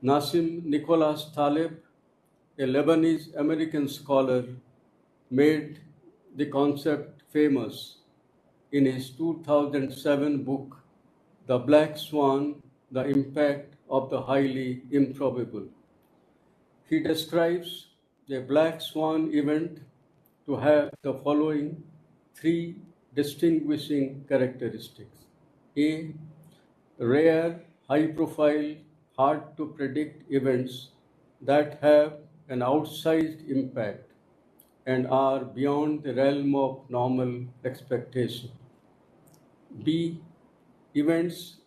Nassim Nicholas Taleb, a Lebanese American scholar, made the concept famous in his 2007 book, The Black Swan, The Impact of the Highly Improbable. He describes the black swan event to have the following 3 distinguishing characteristics. A, rare, high-profile, hard-to-predict events that have an outsized impact and are beyond the realm of normal expectation. B, events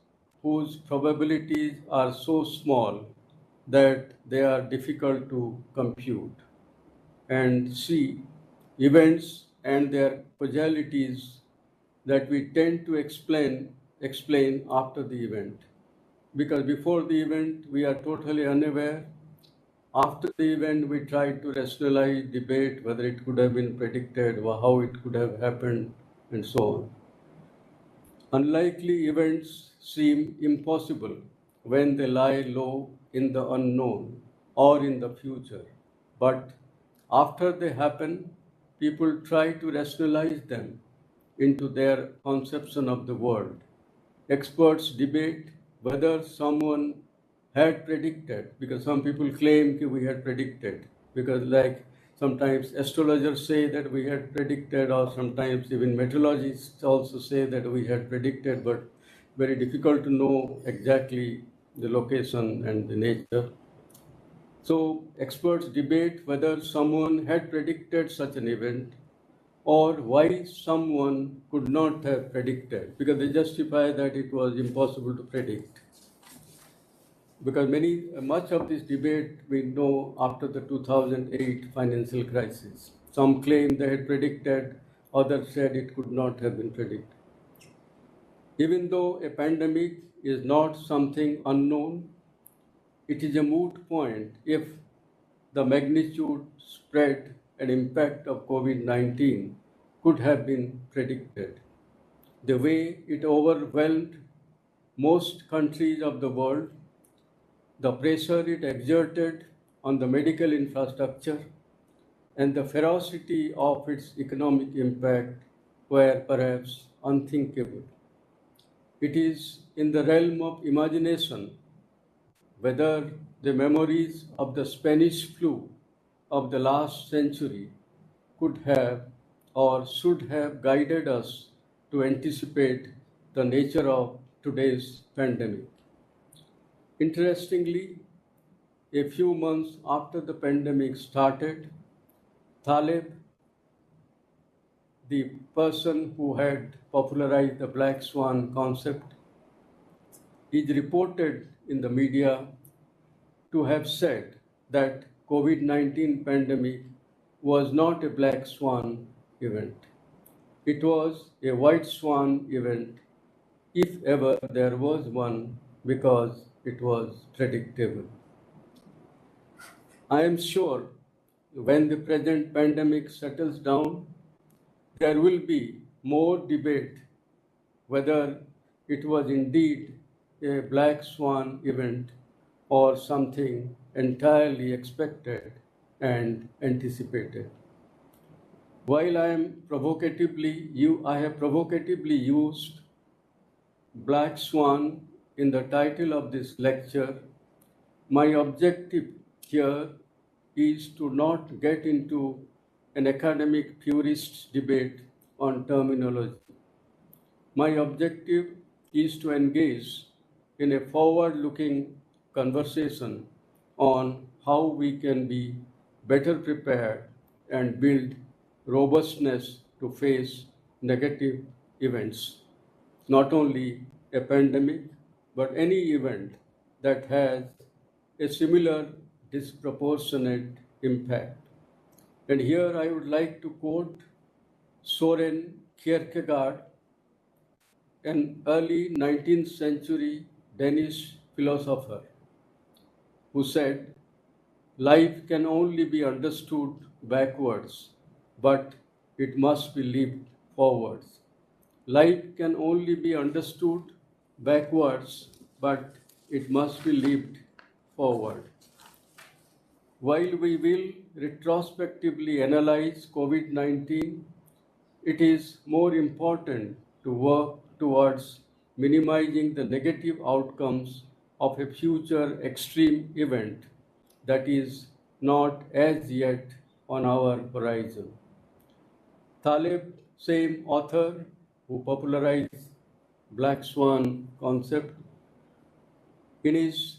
whose probabilities are so small that they are difficult to compute. And C, events and their causalities that we tend to explain after the event. Because before the event, we are totally unaware. After the event, we try to rationalize, debate whether it could have been predicted or how it could have happened, and so on. Unlikely events seem impossible when they lie low in the unknown or in the future. But after they happen, people try to rationalize them into their conception of the world. Experts debate whether someone had predicted, because some people claim that we had predicted, because like sometimes astrologers say that we had predicted, or sometimes even meteorologists also say that we had predicted, but very difficult to know exactly the location and the nature. So experts debate whether someone had predicted such an event, or why someone could not have predicted, because they justify that it was impossible to predict. Because much of this debate we know after the 2008 financial crisis. Some claim they had predicted, others said it could not have been predicted. Even though a pandemic is not something unknown, it is a moot point if the magnitude, spread, and impact of COVID-19 could have been predicted. The way it overwhelmed most countries of the world, the pressure it exerted on the medical infrastructure, and the ferocity of its economic impact were perhaps unthinkable. It is in the realm of imagination whether the memories of the Spanish flu of the last century could have or should have guided us to anticipate the nature of today's pandemic. Interestingly, a few months after the pandemic started, Taleb, the person who had popularized the black swan concept, is reported in the media to have said that COVID-19 pandemic was not a black swan event. It was a white swan event, if ever there was one, because it was predictable. I am sure when the present pandemic settles down, there will be more debate whether it was indeed a black swan event or something entirely expected and anticipated. While I have provocatively used black swan in the title of this lecture, my objective here is to not get into an academic purist debate on terminology. My objective is to engage in a forward-looking conversation on how we can be better prepared and build robustness to face negative events, not only a pandemic, but any event that has a similar disproportionate impact. And here I would like to quote Soren Kierkegaard, an early 19th century Danish philosopher, who said, "Life can only be understood backwards, but it must be lived forwards." Life can only be understood backwards, but it must be lived forward. While we will retrospectively analyze COVID-19, it is more important to work towards minimizing the negative outcomes of a future extreme event that is not as yet on our horizon. Taleb, same author who popularized black swan concept, in his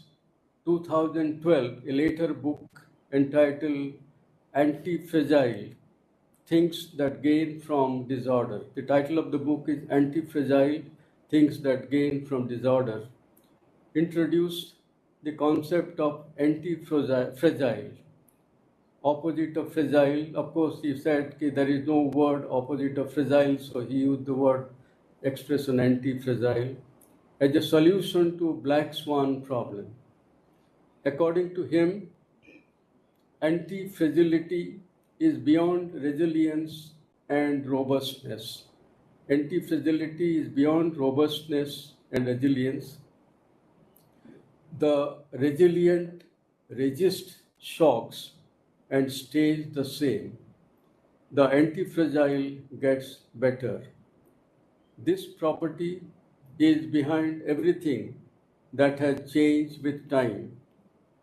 2012, a later book entitled Anti-Fragile, Things That Gain from Disorder. The title of the book is Anti-Fragile, Things That Gain from Disorder, introduced the concept of anti-fragile, opposite of fragile. Of course, he said there is no word opposite of fragile, so he used the word expression anti-fragile as a solution to black swan problem. According to him, anti-fragility is beyond resilience and robustness. Anti-fragility is beyond robustness and resilience. The resilient resists shocks and stays the same. The anti-fragile gets better. This property is behind everything that has changed with time.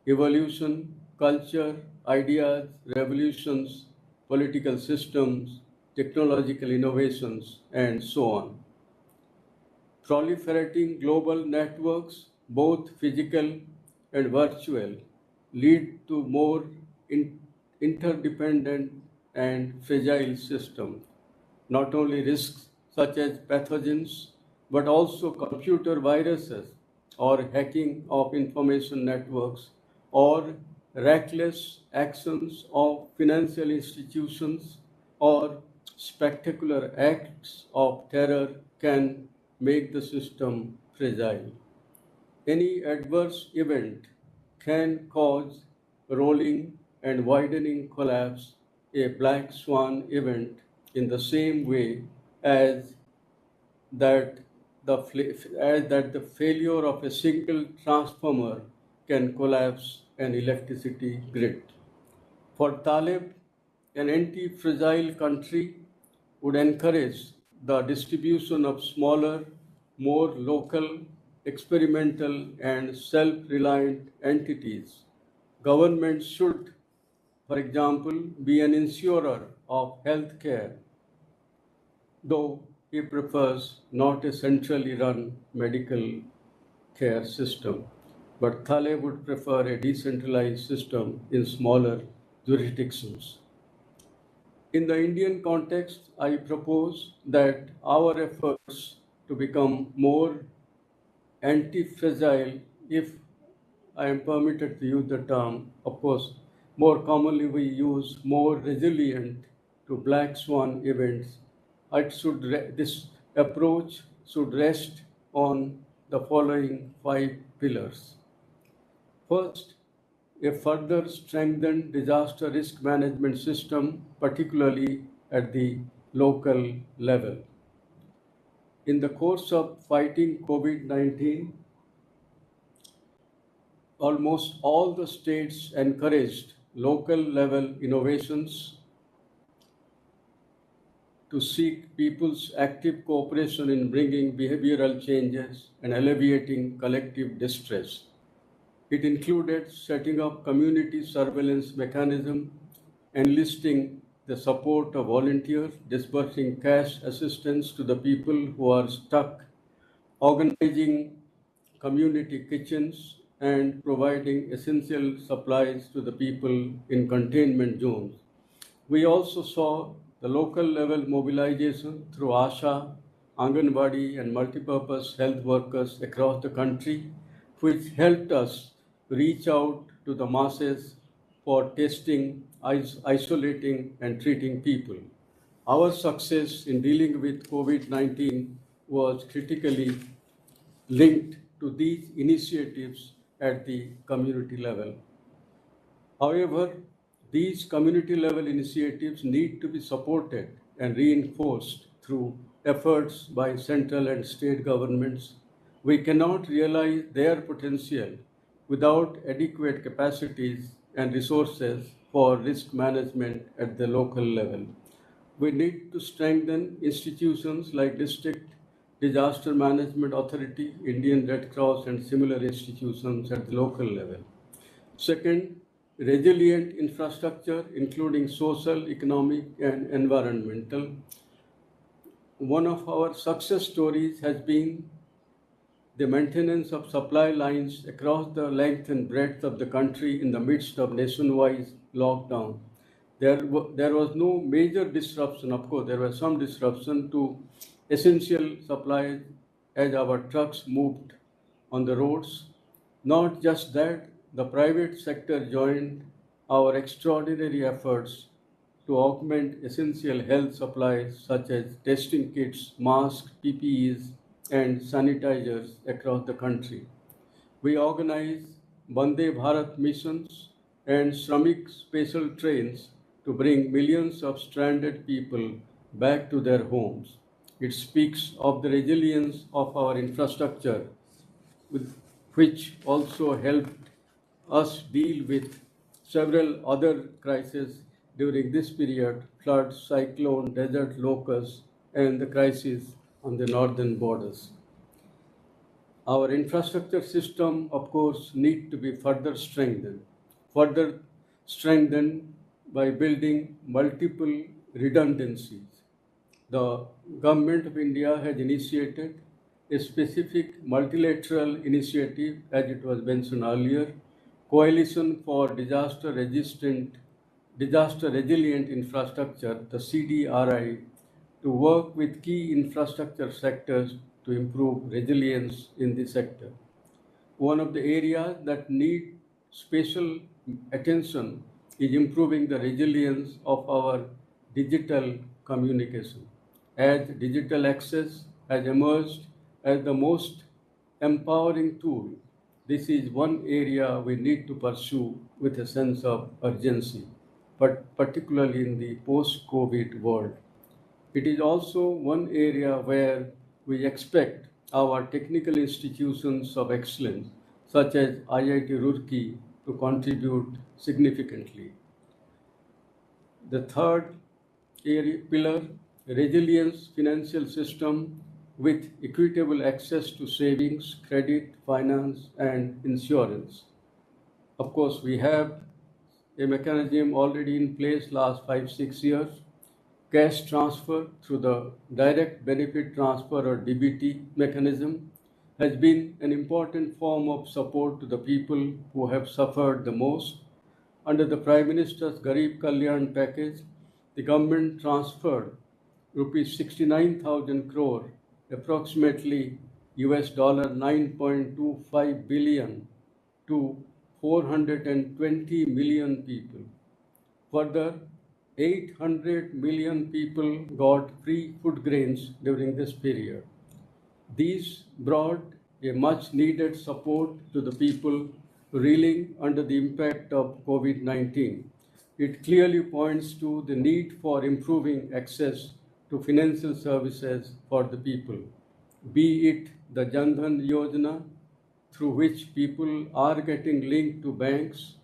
Evolution, culture, ideas, revolutions, political systems, technological innovations, and so on. Proliferating global networks, both physical and virtual, lead to more interdependent and fragile systems. not only risks such as pathogens, but also computer viruses or hacking of information networks or reckless actions of financial institutions or spectacular acts of terror can make the system fragile. Any adverse event can cause rolling and widening collapse, a black swan event, in the same way as that the failure of a single transformer can collapse an electricity grid. For Taleb, an anti-fragile country would encourage the distribution of smaller, more local, experimental, and self-reliant entities. Governments should, for example, be an insurer of health care, though he prefers not a centrally run medical care system. But Taleb would prefer a decentralized system in smaller jurisdictions. In the Indian context, I propose that our efforts to become more anti-fragile, if I am permitted to use the term, of course, more commonly we use more resilient to black swan events. This approach should rest on the following 5 pillars. First, a further strengthened disaster risk management system, particularly at the local level. In the course of fighting COVID-19, almost all the states encouraged local level innovations to seek people's active cooperation in bringing behavioral changes and alleviating collective distress. It included setting up community surveillance mechanism, enlisting the support of volunteers, disbursing cash assistance to the people who are stuck, organizing community kitchens, and providing essential supplies to the people in containment zones. We also saw the local level mobilization through ASHA, Anganwadi, and multipurpose health workers across the country, which helped us reach out to the masses for testing, isolating, and treating people. Our success in dealing with COVID-19 was critically linked to these initiatives at the community level. However, these community level initiatives need to be supported and reinforced through efforts by central and state governments. We cannot realize their potential without adequate capacities and resources for risk management at the local level. We need to strengthen institutions like District Disaster Management Authority, Indian Red Cross, and similar institutions at the local level. Second, resilient infrastructure, including social, economic, and environmental. One of our success stories has been the maintenance of supply lines across the length and breadth of the country in the midst of nationwide lockdown. There was no major disruption. Of course, there was some disruption to essential supplies as our trucks moved on the roads. Not just that, the private sector joined our extraordinary efforts to augment essential health supplies such as testing kits, masks, PPEs, and sanitizers across the country. We organize Vande Bharat missions and Shramik special trains to bring millions of stranded people back to their homes. It speaks of the resilience of our infrastructure, which also helped us deal with several other crises during this period: flood, cyclone, desert locusts, and the crisis on the northern borders. Our infrastructure system, of course, need to be further strengthened by building multiple redundancies. The government of India has initiated a specific multilateral initiative, as it was mentioned earlier, Coalition for Disaster Resilient Infrastructure, the CDRI, to work with key infrastructure sectors to improve resilience in the sector. One of the areas that need special attention is improving the resilience of our digital communication. As digital access has emerged as the most empowering tool, this is one area we need to pursue with a sense of urgency, but particularly in the post-COVID world. It is also one area where we expect our technical institutions of excellence, such as IIT Roorkee, to contribute significantly. The third pillar, resilience financial system with equitable access to savings, credit, finance, and insurance. Of course, we have a mechanism already in place last 5-6 years. Cash transfer through the direct benefit transfer or DBT mechanism has been an important form of support to the people who have suffered the most. Under the Prime Minister's Garib Kalyan package, the government transferred rupees 69,000 crore, approximately US $9.25 billion, to 420 million people. Further, 800 million people got free food grains during this period. These brought a much needed support to the people reeling under the impact of COVID-19. It clearly points to the need for improving access to financial services for the people, be it the Jan Dhan Yojana, through which people are getting linked to banks,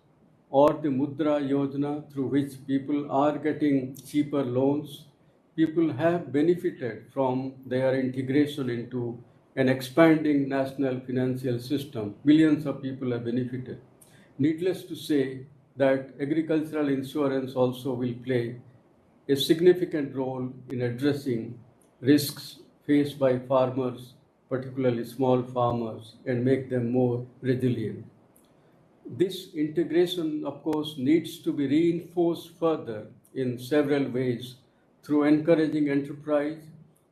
or the Mudra Yojana, through which people are getting cheaper loans. People have benefited from their integration into an expanding national financial system. Millions of people have benefited. Needless to say that agricultural insurance also will play a significant role in addressing risks faced by farmers, particularly small farmers, and make them more resilient. This integration, of course, needs to be reinforced further in several ways through encouraging enterprise,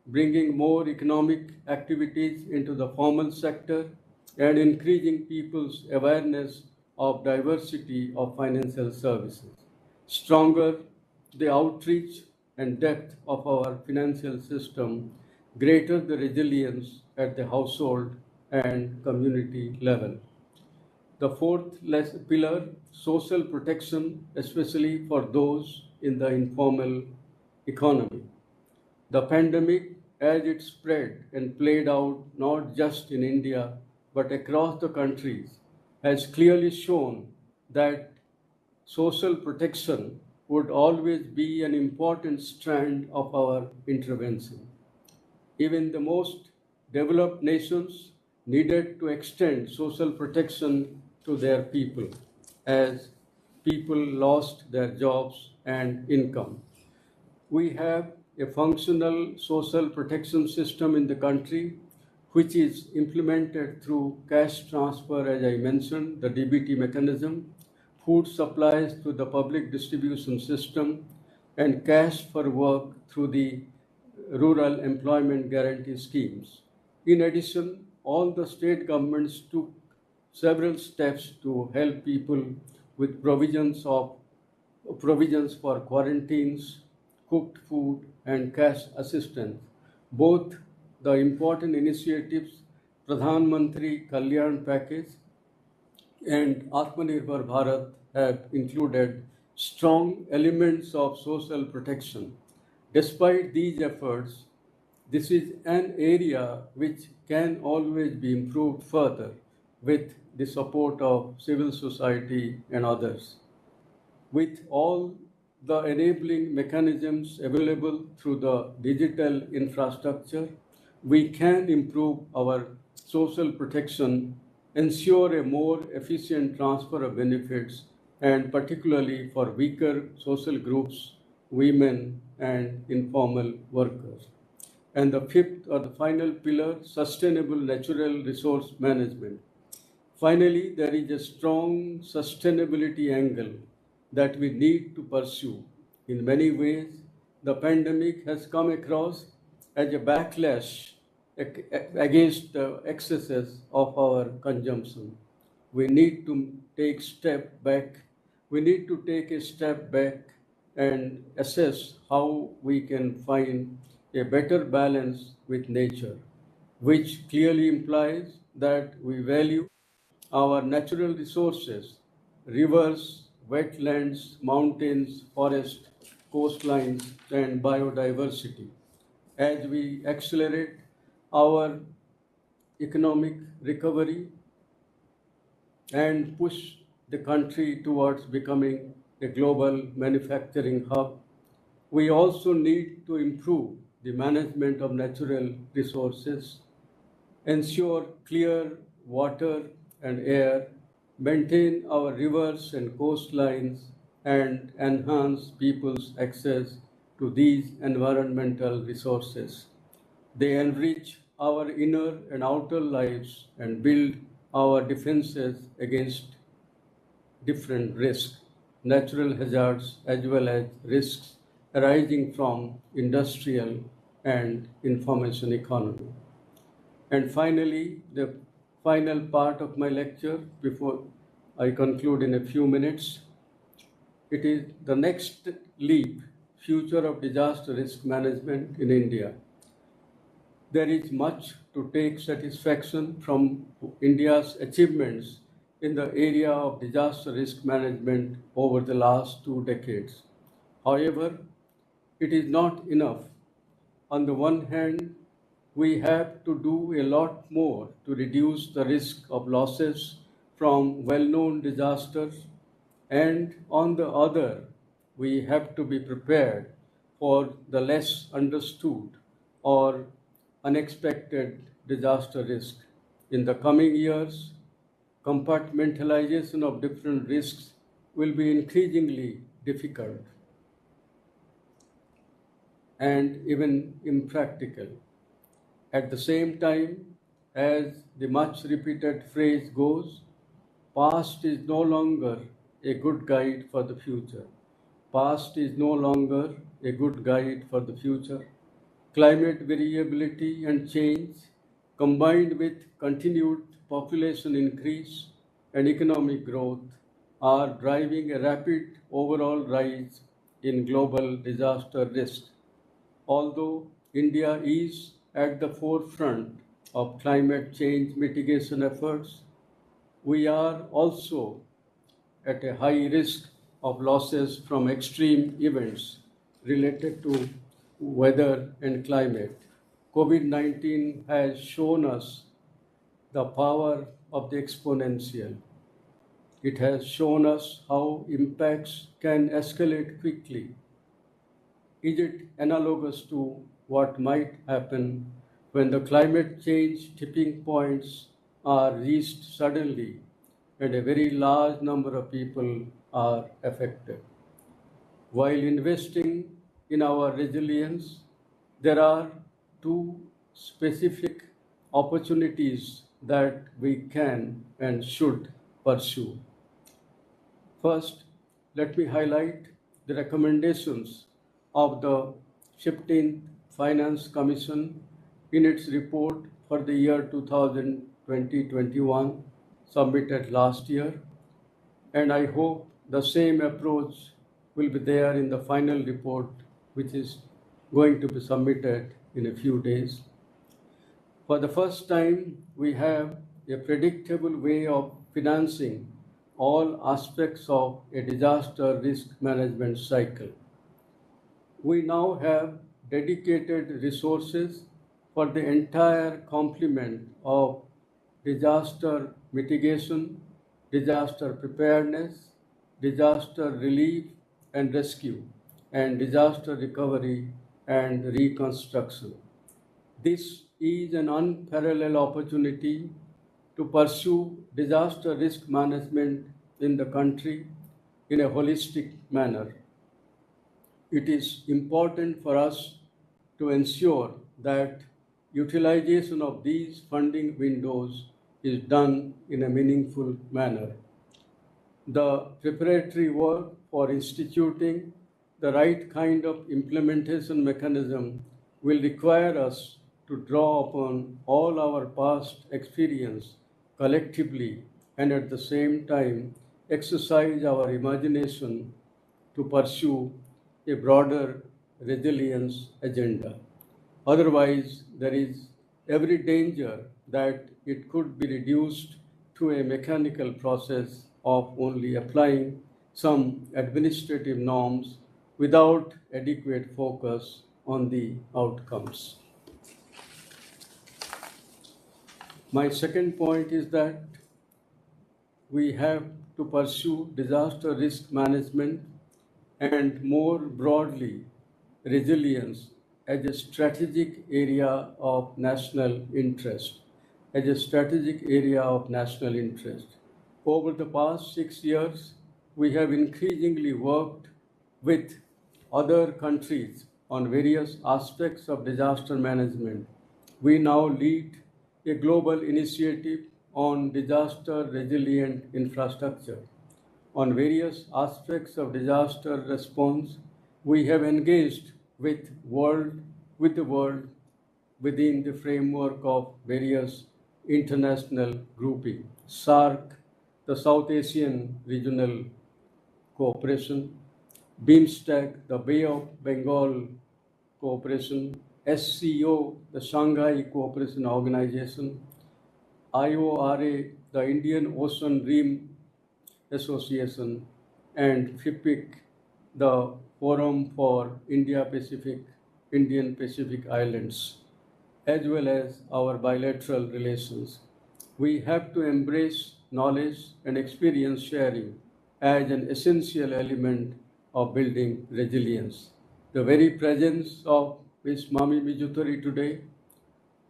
bringing more economic activities into the formal sector, and increasing people's awareness of diversity of financial services. Stronger the outreach and depth of our financial system, greater the resilience at the household and community level. The fourth pillar, social protection, especially for those in the informal economy. The pandemic, as it spread and played out not just in India, but across the countries, has clearly shown that social protection would always be an important strand of our intervention. Even the most developed nations needed to extend social protection to their people as people lost their jobs and income. We have a functional social protection system in the country, which is implemented through cash transfer, as I mentioned, the DBT mechanism, food supplies through the public distribution system, and cash for work through the rural employment guarantee schemes. In addition, all the state governments took several steps to help people with provisions for quarantines, cooked food, and cash assistance. Both the important initiatives, Pradhan Mantri Kalyan Package and Atmanirbhar Bharat, have included strong elements of social protection. Despite these efforts, this is an area which can always be improved further with the support of civil society and others. With all the enabling mechanisms available through the digital infrastructure, we can improve our social protection, ensure a more efficient transfer of benefits, and particularly for weaker social groups, women, and informal workers. And the fifth or the final pillar, sustainable natural resource management. Finally, there is a strong sustainability angle that we need to pursue. In many ways, the pandemic has come across as a backlash against the excesses of our consumption. We need to take step back. We need to take a step back and assess how we can find a better balance with nature, which clearly implies that we value our natural resources, rivers, wetlands, mountains, forests, coastlines, and biodiversity, as we accelerate our economic recovery and push the country towards becoming a global manufacturing hub. We also need to improve the management of natural resources, ensure clear water and air, maintain our rivers and coastlines, and enhance people's access to these environmental resources. They enrich our inner and outer lives and build our defenses against different risks, natural hazards, as well as risks arising from industrial and information economy. And finally, the final part of my lecture before I conclude in a few minutes, it is the next leap, future of disaster risk management in India. There is much to take satisfaction from India's achievements in the area of disaster risk management over the last 2 decades. However, it is not enough. On the one hand, we have to do a lot more to reduce the risk of losses from well-known disasters, and on the other, we have to be prepared for the less understood or unexpected disaster risk. In the coming years, compartmentalization of different risks will be increasingly difficult and even impractical. At the same time, as the much repeated phrase goes, past is no longer a good guide for the future. Past is no longer a good guide for the future. Climate variability and change, combined with continued population increase and economic growth, are driving a rapid overall rise in global disaster risk. Although India is at the forefront of climate change mitigation efforts, we are also at a high risk of losses from extreme events related to weather and climate. COVID-19 has shown us the power of the exponential. It has shown us how impacts can escalate quickly. Is it analogous to what might happen when the climate change tipping points are reached suddenly and a very large number of people are affected? While investing in our resilience, there are 2 specific opportunities that we can and should pursue. First, let me highlight the recommendations of the 15th Finance Commission in its report for the year 2020-21 submitted last year, and I hope the same approach will be there in the final report, which is going to be submitted in a few days. For the first time, we have a predictable way of financing all aspects of a disaster risk management cycle. We now have dedicated resources for the entire complement of disaster mitigation, disaster preparedness, disaster relief and rescue, and disaster recovery and reconstruction. This is an unparalleled opportunity to pursue disaster risk management in the country in a holistic manner. It is important for us to ensure that utilization of these funding windows is done in a meaningful manner. The preparatory work for instituting the right kind of implementation mechanism will require us to draw upon all our past experience collectively and at the same time exercise our imagination to pursue a broader resilience agenda. Otherwise, there is every danger that it could be reduced to a mechanical process of only applying some administrative norms without adequate focus on the outcomes. My second point is that we have to pursue disaster risk management and more broadly resilience as a strategic area of national interest. Over the past 6 years, we have increasingly worked with other countries on various aspects of disaster management. We now lead a global initiative on disaster resilient infrastructure. On various aspects of disaster response, we have engaged with the world within the framework of various international groupings, SARC, the South Asian Regional Cooperation, BIMSTEC, the Bay of Bengal Cooperation, SCO, the Shanghai Cooperation Organization, IORA, the Indian Ocean Rim Association, and FIPIC, the Forum for Indian Pacific Islands, as well as our bilateral relations. We have to embrace knowledge and experience sharing as an essential element of building resilience. The very presence of Ms. Mami Mijuturi today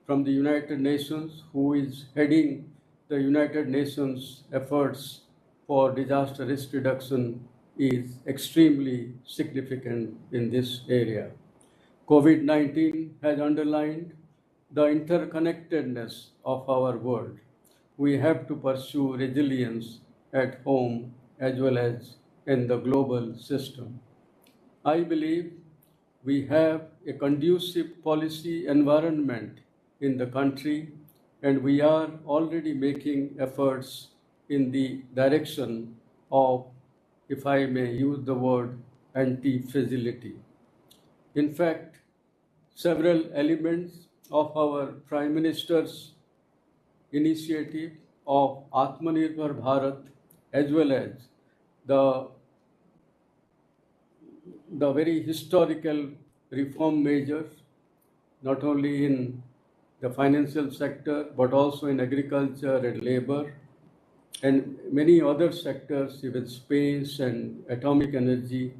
from the United Nations, who is heading the United Nations efforts for disaster risk reduction, is extremely significant in this area. COVID-19 has underlined the interconnectedness of our world. We have to pursue resilience at home as well as in the global system. I believe we have a conducive policy environment in the country, and we are already making efforts in the direction of, if I may use the word, anti-fragility. In fact, several elements of our Prime Minister's initiative of Atmanirbhar Bharat, as well as the very historical reform measures, not only in the financial sector, but also in agriculture and labor, and many other sectors, even space and atomic energy,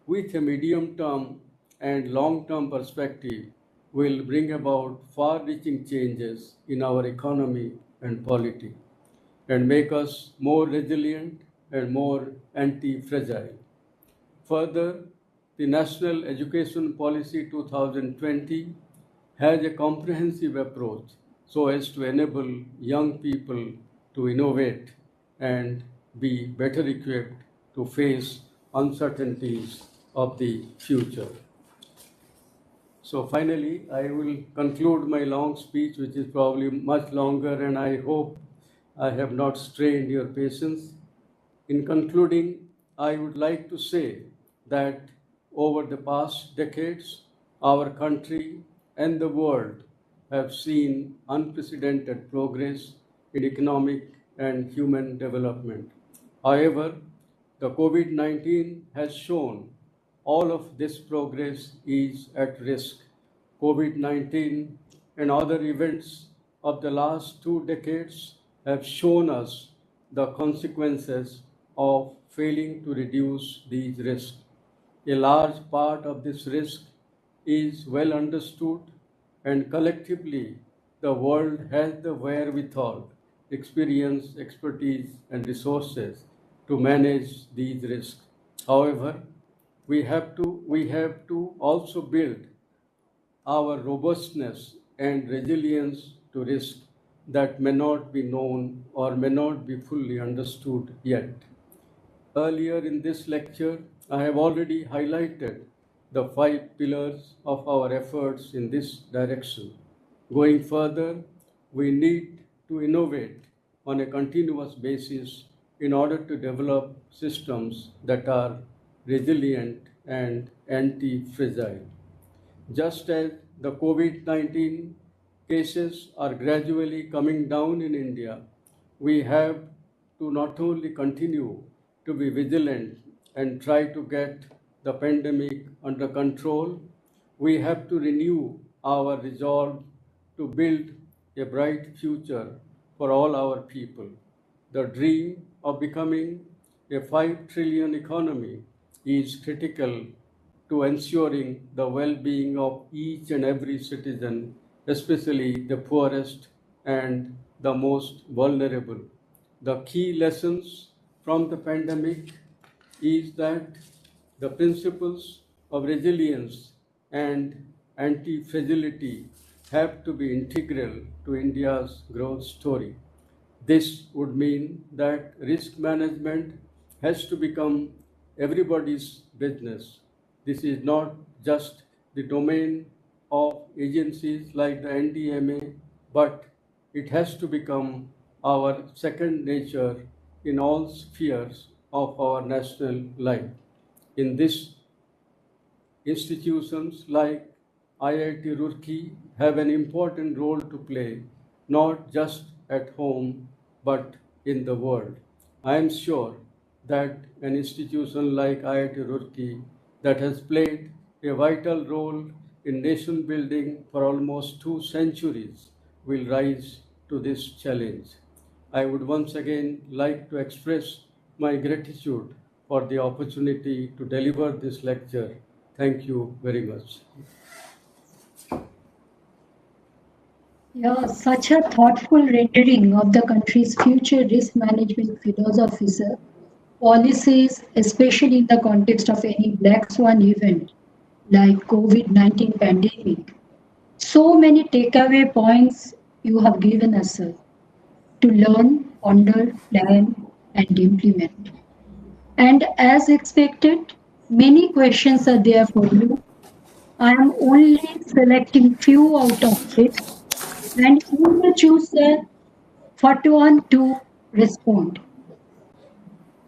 with a medium-term and long-term perspective, will bring about far-reaching changes in our economy and polity and make us more resilient and more anti-fragile. Further, the National Education Policy 2020 has a comprehensive approach so as to enable young people to innovate and be better equipped to face uncertainties of the future. So finally, I will conclude my long speech, which is probably much longer, and I hope I have not strained your patience. In concluding, I would like to say that over the past decades, our country and the world have seen unprecedented progress in economic and human development. However, the COVID-19 has shown all of this progress is at risk. COVID-19 and other events of the last 2 decades have shown us the consequences of failing to reduce these risks. A large part of this risk is well understood, and collectively, the world has the wherewithal, experience, expertise, and resources to manage these risks. However, we have to also build our robustness and resilience to risk that may not be known or may not be fully understood yet. Earlier in this lecture, I have already highlighted the 5 pillars of our efforts in this direction. Going further, we need to innovate on a continuous basis in order to develop systems that are resilient and anti-fragile. Just as the COVID-19 cases are gradually coming down in India, we have to not only continue to be vigilant and try to get the pandemic under control, we have to renew our resolve to build a bright future for all our people. The dream of becoming a 5 trillion economy is critical to ensuring the well-being of each and every citizen, especially the poorest and the most vulnerable. The key lessons from the pandemic is that the principles of resilience and anti-fragility have to be integral to India's growth story. This would mean that risk management has to become everybody's business. This is not just the domain of agencies like the NDMA, but it has to become our second nature in all spheres of our national life. In this, institutions like IIT Roorkee have an important role to play, not just at home, but in the world. I am sure that an institution like IIT Roorkee that has played a vital role in nation building for almost 2 centuries will rise to this challenge. I would once again like to express my gratitude for the opportunity to deliver this lecture. Thank you very much. Yeah, such a thoughtful rendering of the country's future risk management philosophy, sir. Policies, especially in the context of any black swan event like COVID-19 pandemic. So many takeaway points you have given us, sir, to learn, ponder, plan, and implement. And as expected, many questions are there for you. I am only selecting few out of it, and you will choose the 41 to respond.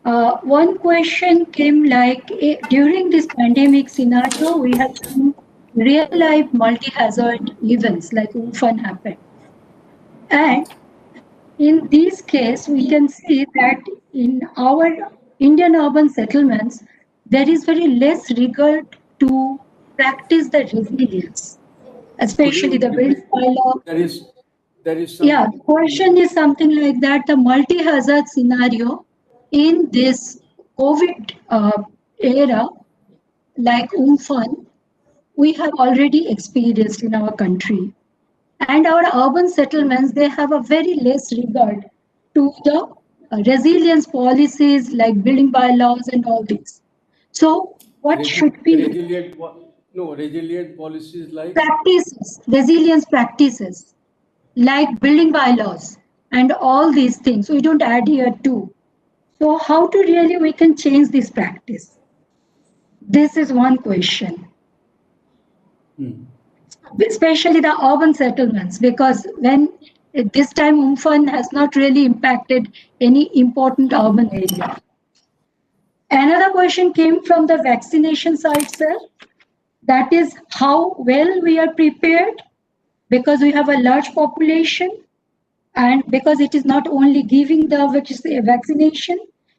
One question came like, during this pandemic scenario, we have seen real-life multi-hazard events like Swan happened. And in this case, we can see that in our Indian urban settlements, there is very less regard to practice the resilience, especially the built bylaw. There is some. Yeah, the question is something like that. The multi-hazard scenario in this COVID era, like Umfan, we have already experienced in our country. And our urban settlements, they have a very less regard to the resilience policies like building bylaws and all this. So what should be resilient policies like practices, resilience practices like building bylaws and all these things we don't adhere to. So how to really we can change this practice? This is one question. Especially the urban settlements, because when at this time Umfan has not really impacted any important urban area. Another question came from the vaccination side, sir. That is how well we are prepared, because we have a large population and because it is not only giving the vaccination,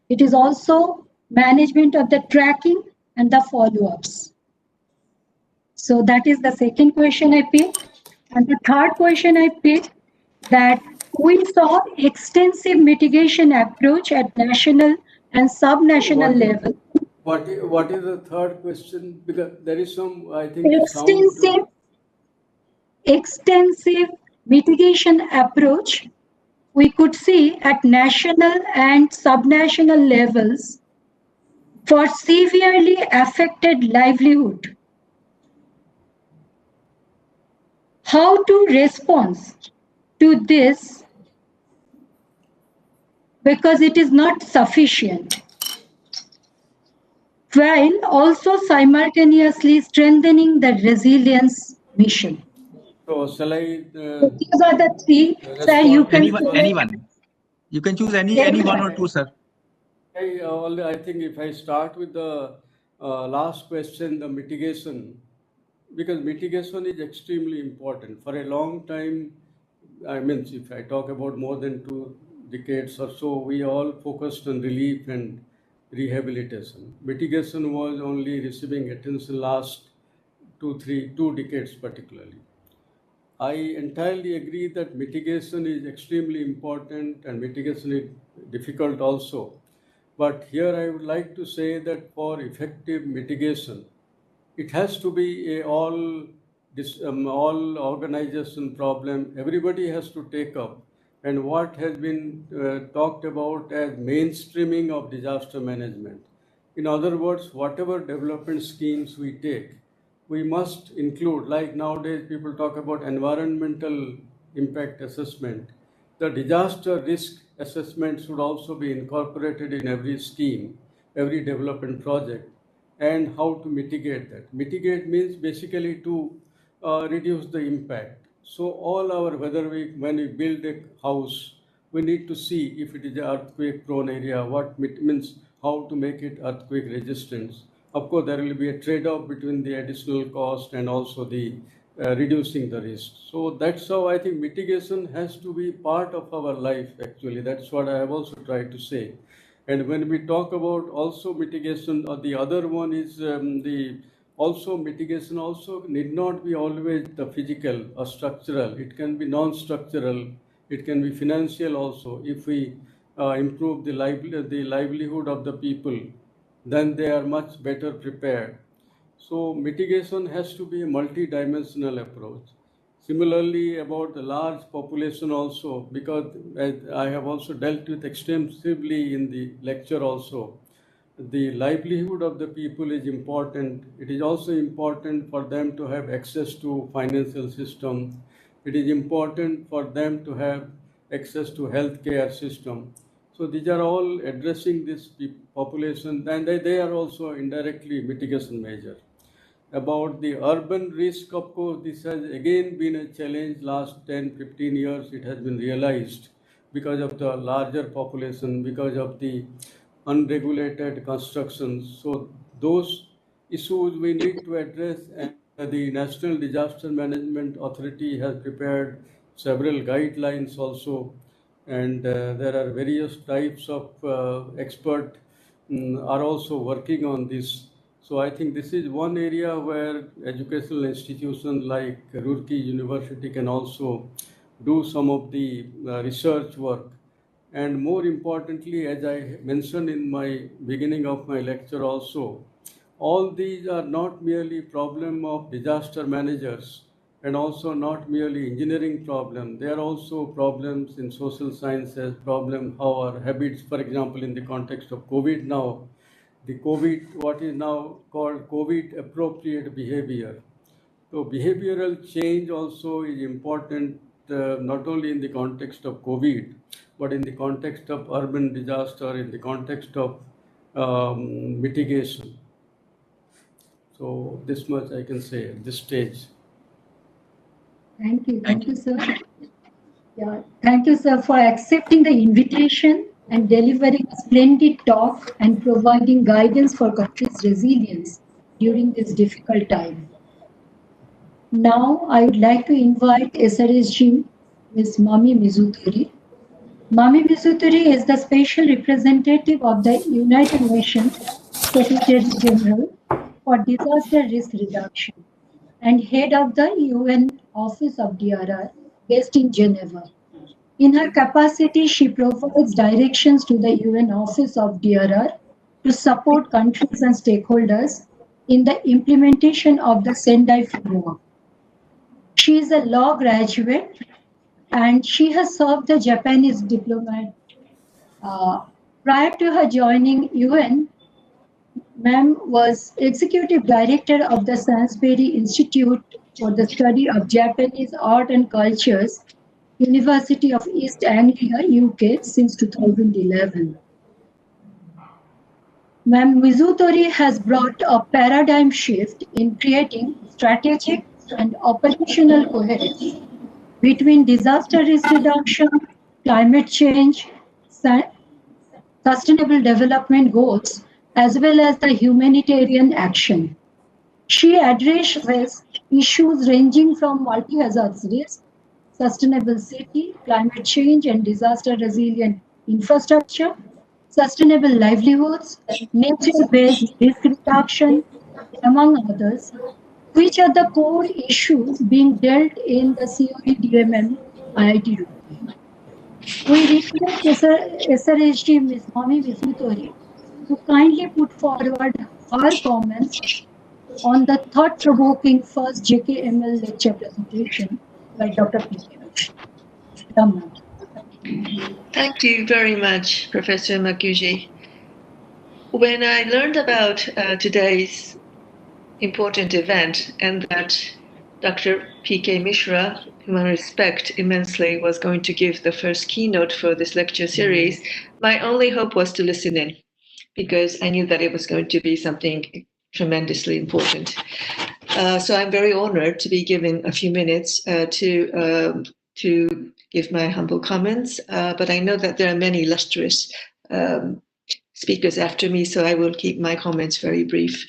it is also management of the tracking and the follow-ups. So that is the second question I picked. And the third question I picked, that we saw extensive mitigation approach at national and sub-national level. What is the third question? Because there is some, I think, extensive mitigation approach we could see at national and sub-national levels for severely affected livelihood. How to respond to this, because it is not sufficient. while also simultaneously strengthening the resilience mission. So shall I So these are the three. Sir, you respond to can the first? Anyone. You can choose any one or two, sir. I think if I start with the last question, the mitigation, because mitigation is extremely important. For a long time, I mean, if I talk about more than 2 decades or so, we all focused on relief and rehabilitation. Mitigation was only receiving attention last 2 decades particularly. I entirely agree that mitigation is extremely important and mitigation is difficult also. But here I would like to say that for effective mitigation, it has to be a all organization problem. Everybody has to take up. And what has been talked about as mainstreaming of disaster management. In other words, whatever development schemes we take, we must include, like nowadays people talk about environmental impact assessment. The disaster risk assessment should also be incorporated in every scheme, every development project, and how to mitigate that. Mitigate means basically to reduce the impact. So all our, when we build a house, we need to see if it is an earthquake prone area, what means how to make it earthquake resistance. Of course, there will be a trade-off between the additional cost and also the reducing the risk. So that's how I think mitigation has to be part of our life, actually. That's what I have also tried to say. And when we talk about also mitigation, the other one is mitigation also need not be always the physical or structural. It can be non-structural. It can be financial also. If we improve the livelihood of the people, then they are much better prepared. So mitigation has to be a multi-dimensional approach. Similarly, about the large population also, because I have also dealt with extensively in the lecture also, the livelihood of the people is important. It is also important for them to have access to financial system. It is important for them to have access to healthcare system. So these are all addressing this population, and they are also indirectly mitigation measure. About the urban risk, of course, this has again been a challenge last 10, 15 years. It has been realized because of the larger population, because of the unregulated constructions. So those issues we need to address, and the National Disaster Management Authority has prepared several guidelines also, and there are various types of expert are also working on this. So I think this is one area where educational institutions like Roorkee University can also do some of the research work. And more importantly, as I mentioned in my beginning of my lecture also, all these are not merely problem of disaster managers and also not merely engineering problem. They are also problems in social sciences, problem how our habits, for example, in the context of COVID now, the COVID, what is now called COVID appropriate behavior. So behavioral change also is important, not only in the context of COVID, but in the context of urban disaster, in the context of mitigation. So this much I can say at this stage. Thank you, sir. Yeah, thank you, sir, for accepting the invitation and delivering a splendid talk and providing guidance for country's resilience during this difficult time. Now, I would like to invite SRSG Ms. Mami Mizuturi. Mami Mizuturi is the special representative of the United Nations Secretary General for Disaster Risk Reduction and head of the UN Office of DRR based in Geneva. In her capacity, she provides directions to the UN Office of DRR to support countries and stakeholders in the implementation of the Sendai framework. She is a law graduate and she has served the Japanese diplomat. Prior to her joining UN, Ma'am was executive director of the Sainsbury Institute for the Study of Japanese Art and Cultures, University of East Anglia, UK, since 2011. Ma'am Mizutori has brought a paradigm shift in creating strategic and operational coherence between disaster risk reduction, climate change, sustainable development goals, as well as the humanitarian action. She addresses issues ranging from multi-hazards risk, sustainable city, climate change and disaster resilient infrastructure, sustainable livelihoods, nature-based risk reduction, among others, which are the core issues being dealt in the CoEDMM IIT Roorkee. We request SRHD Ms. Mami Visutori to kindly put forward her comments on the thought-provoking first JKML lecture presentation by Dr. P.K. Mishra. Thank you very much, Professor Makuji. When I learned about today's important event and that Dr. P.K. Mishra, whom I respect immensely, was going to give the first keynote for this lecture series, my only hope was to listen in, because I knew that it was going to be something tremendously important. So I'm very honored to be given a few minutes to give my humble comments, but I know that there are many illustrious speakers after me, so I will keep my comments very brief.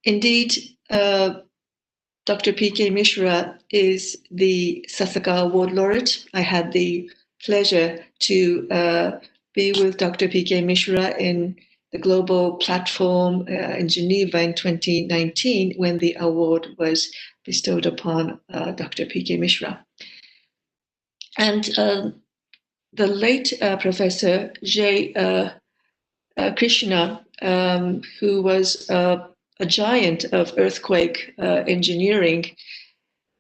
Indeed, Dr. P.K. Mishra is the Sasaka Award laureate. I had the pleasure to be with Dr. P.K. Mishra in the global platform in Geneva in 2019 when the award was bestowed upon Dr. P.K. Mishra. And the late Professor J Krishna, who was a giant of earthquake engineering,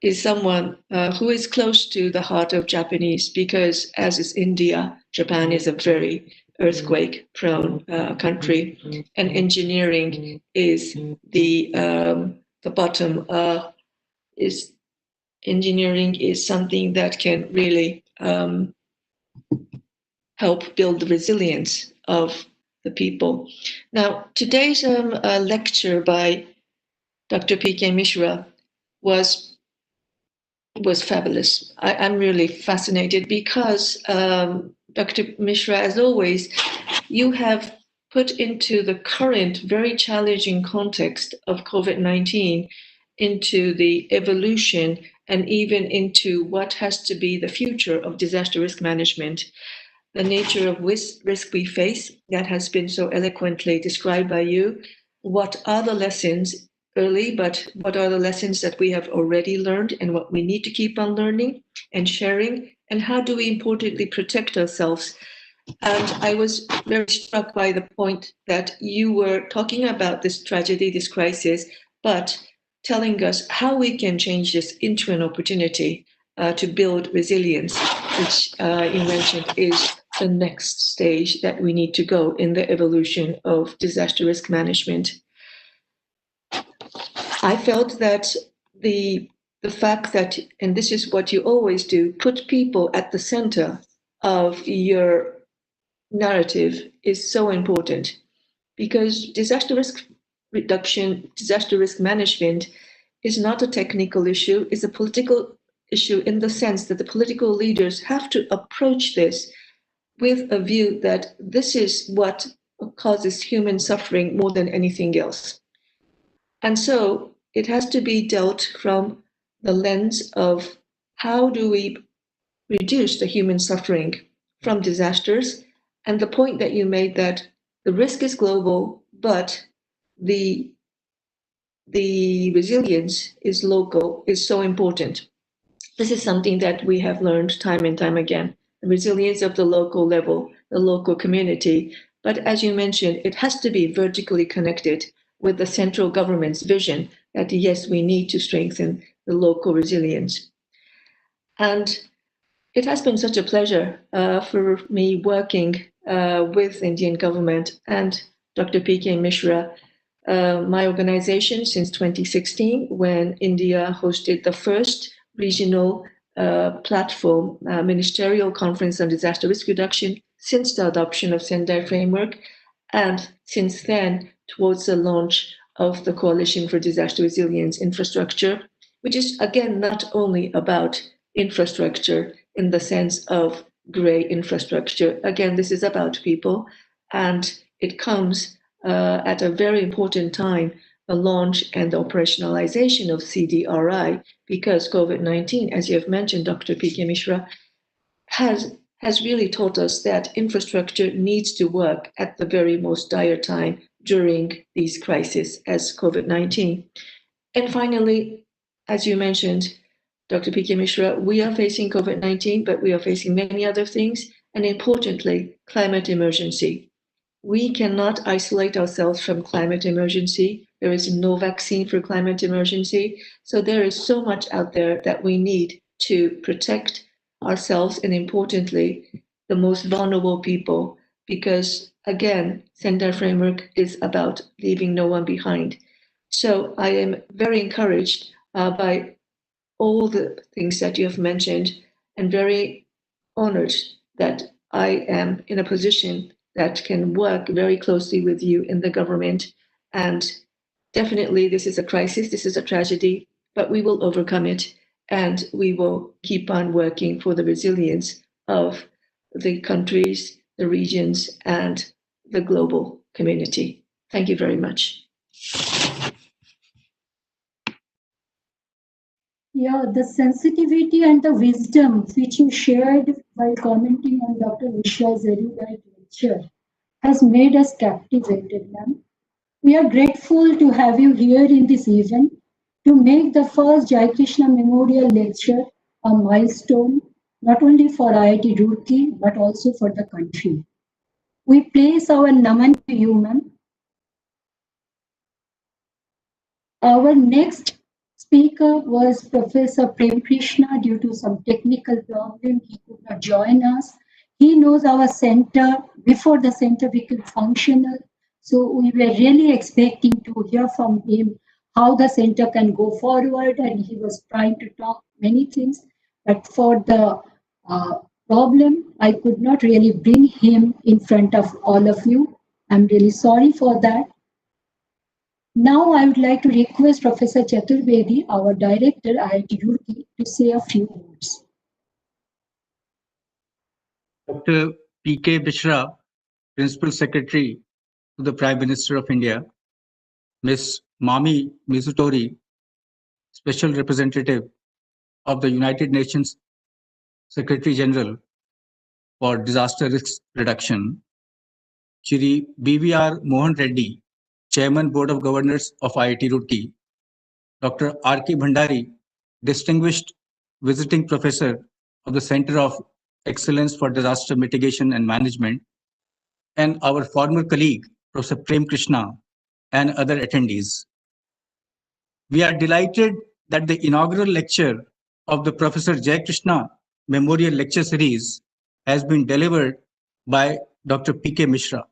is someone who is close to the heart of Japanese, because as is India, Japan is a very earthquake-prone country, and engineering is the bottom. Engineering is something that can really help build the resilience of the people. Now, today's lecture by Dr. P.K. Mishra was fabulous. I'm really fascinated because Dr. Mishra, as always, you have put into the current very challenging context of COVID-19 into the evolution and even into what has to be the future of disaster risk management. The nature of risk we face that has been so eloquently described by you. What are the lessons early, but what are the lessons that we have already learned and what we need to keep on learning and sharing? And how do we importantly protect ourselves? And I was very struck by the point that you were talking about this tragedy, this crisis, but telling us how we can change this into an opportunity to build resilience, which you mentioned is the next stage that we need to go in the evolution of disaster risk management. I felt that the fact that, and this is what you always do, put people at the center of your narrative is so important, because disaster risk reduction, disaster risk management is not a technical issue, it's a political issue in the sense that the political leaders have to approach this with a view that this is what causes human suffering more than anything else. And so it has to be dealt from the lens of how do we reduce the human suffering from disasters, and the point that you made that the risk is global, but the resilience is local is so important. This is something that we have learned time and time again, the resilience of the local level, the local community. But as you mentioned, it has to be vertically connected with the central government's vision that yes, we need to strengthen the local resilience. And it has been such a pleasure for me working with Indian government and Dr. P.K. Mishra, my organization since 2016, when India hosted the first regional platform ministerial conference on disaster risk reduction since the adoption of Sendai framework. and since then, towards the launch of the Coalition for Disaster Resilience Infrastructure, which is, again, not only about infrastructure in the sense of gray infrastructure. Again, this is about people, and it comes at a very important time, the launch and the operationalization of CDRI, because COVID-19, as you have mentioned, Dr. P.K. Mishra, has really taught us that infrastructure needs to work at the very most dire time during these crises as COVID-19. And finally, as you mentioned, Dr. P.K. Mishra, we are facing COVID-19, but we are facing many other things, and importantly, climate emergency. We cannot isolate ourselves from climate emergency. There is no vaccine for climate emergency. So there is so much out there that we need to protect ourselves and, importantly, the most vulnerable people, because again, Sendai Framework is about leaving no one behind. So I am very encouraged by all the things that you have mentioned, and very honored that I am in a position that can work very closely with you in the government. And definitely this is a crisis, this is a tragedy, but we will overcome it, and we will keep on working for the resilience of the countries, the regions, and the global community. Thank you very much. Yeah, the sensitivity and the wisdom which you shared while commenting on Dr. Mishra's erudite lecture has made us captivated, ma'am. We are grateful to have you here in this event to make the first J Krishna Memorial Lecture a milestone, not only for IIT Roorkee, but also for the country. We place our naman to you, ma'am. Our next speaker was Professor Prem Krishna. Due to some technical problem, he could not join us. He knows our center before the center became functional. So we were really expecting to hear from him how the center can go forward, and he was trying to talk many things. But for the problem, I could not really bring him in front of all of you. I'm really sorry for that. Now I would like to request Professor Chaturvedi, our director, IIT Roorkee, to say a few words. Dr. P.K. Mishra, Principal Secretary to the Prime Minister of India, Ms. Mami Mizutori, Special Representative of the United Nations Secretary General for Disaster Risk Reduction, Shri BVR Mohan Reddy, Chairman Board of Governors of IIT Roorkee, Dr. R.K. Bhandari, Distinguished Visiting Professor of the Center of Excellence for Disaster Mitigation and Management, and our former colleague, Professor Prem Krishna, and other attendees. We are delighted that the inaugural lecture of the Professor J Krishna Memorial Lecture Series has been delivered by Dr. P.K. Mishra.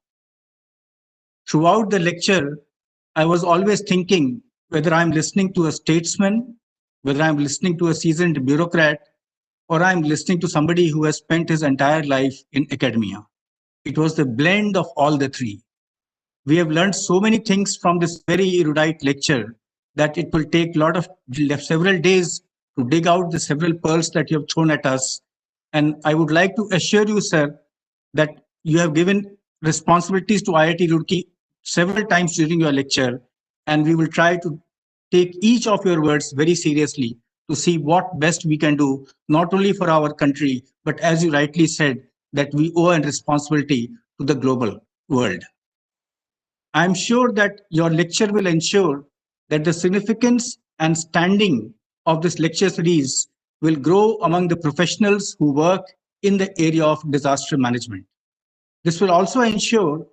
Throughout the lecture, I was always thinking whether I'm listening to a statesman, whether I'm listening to a seasoned bureaucrat, or I'm listening to somebody who has spent his entire life in academia. It was the blend of all the three. We have learned so many things from this very erudite lecture that it will take several days to dig out the several pearls that you have thrown at us. And I would like to assure you, sir, that you have given responsibilities to IIT Roorkee several times during your lecture, and we will try to take each of your words very seriously to see what best we can do, not only for our country, but as you rightly said, that we owe a responsibility to the global world. I'm sure that your lecture will ensure that the significance and standing of this lecture series will grow among the professionals who work in the area of disaster management. This will also ensure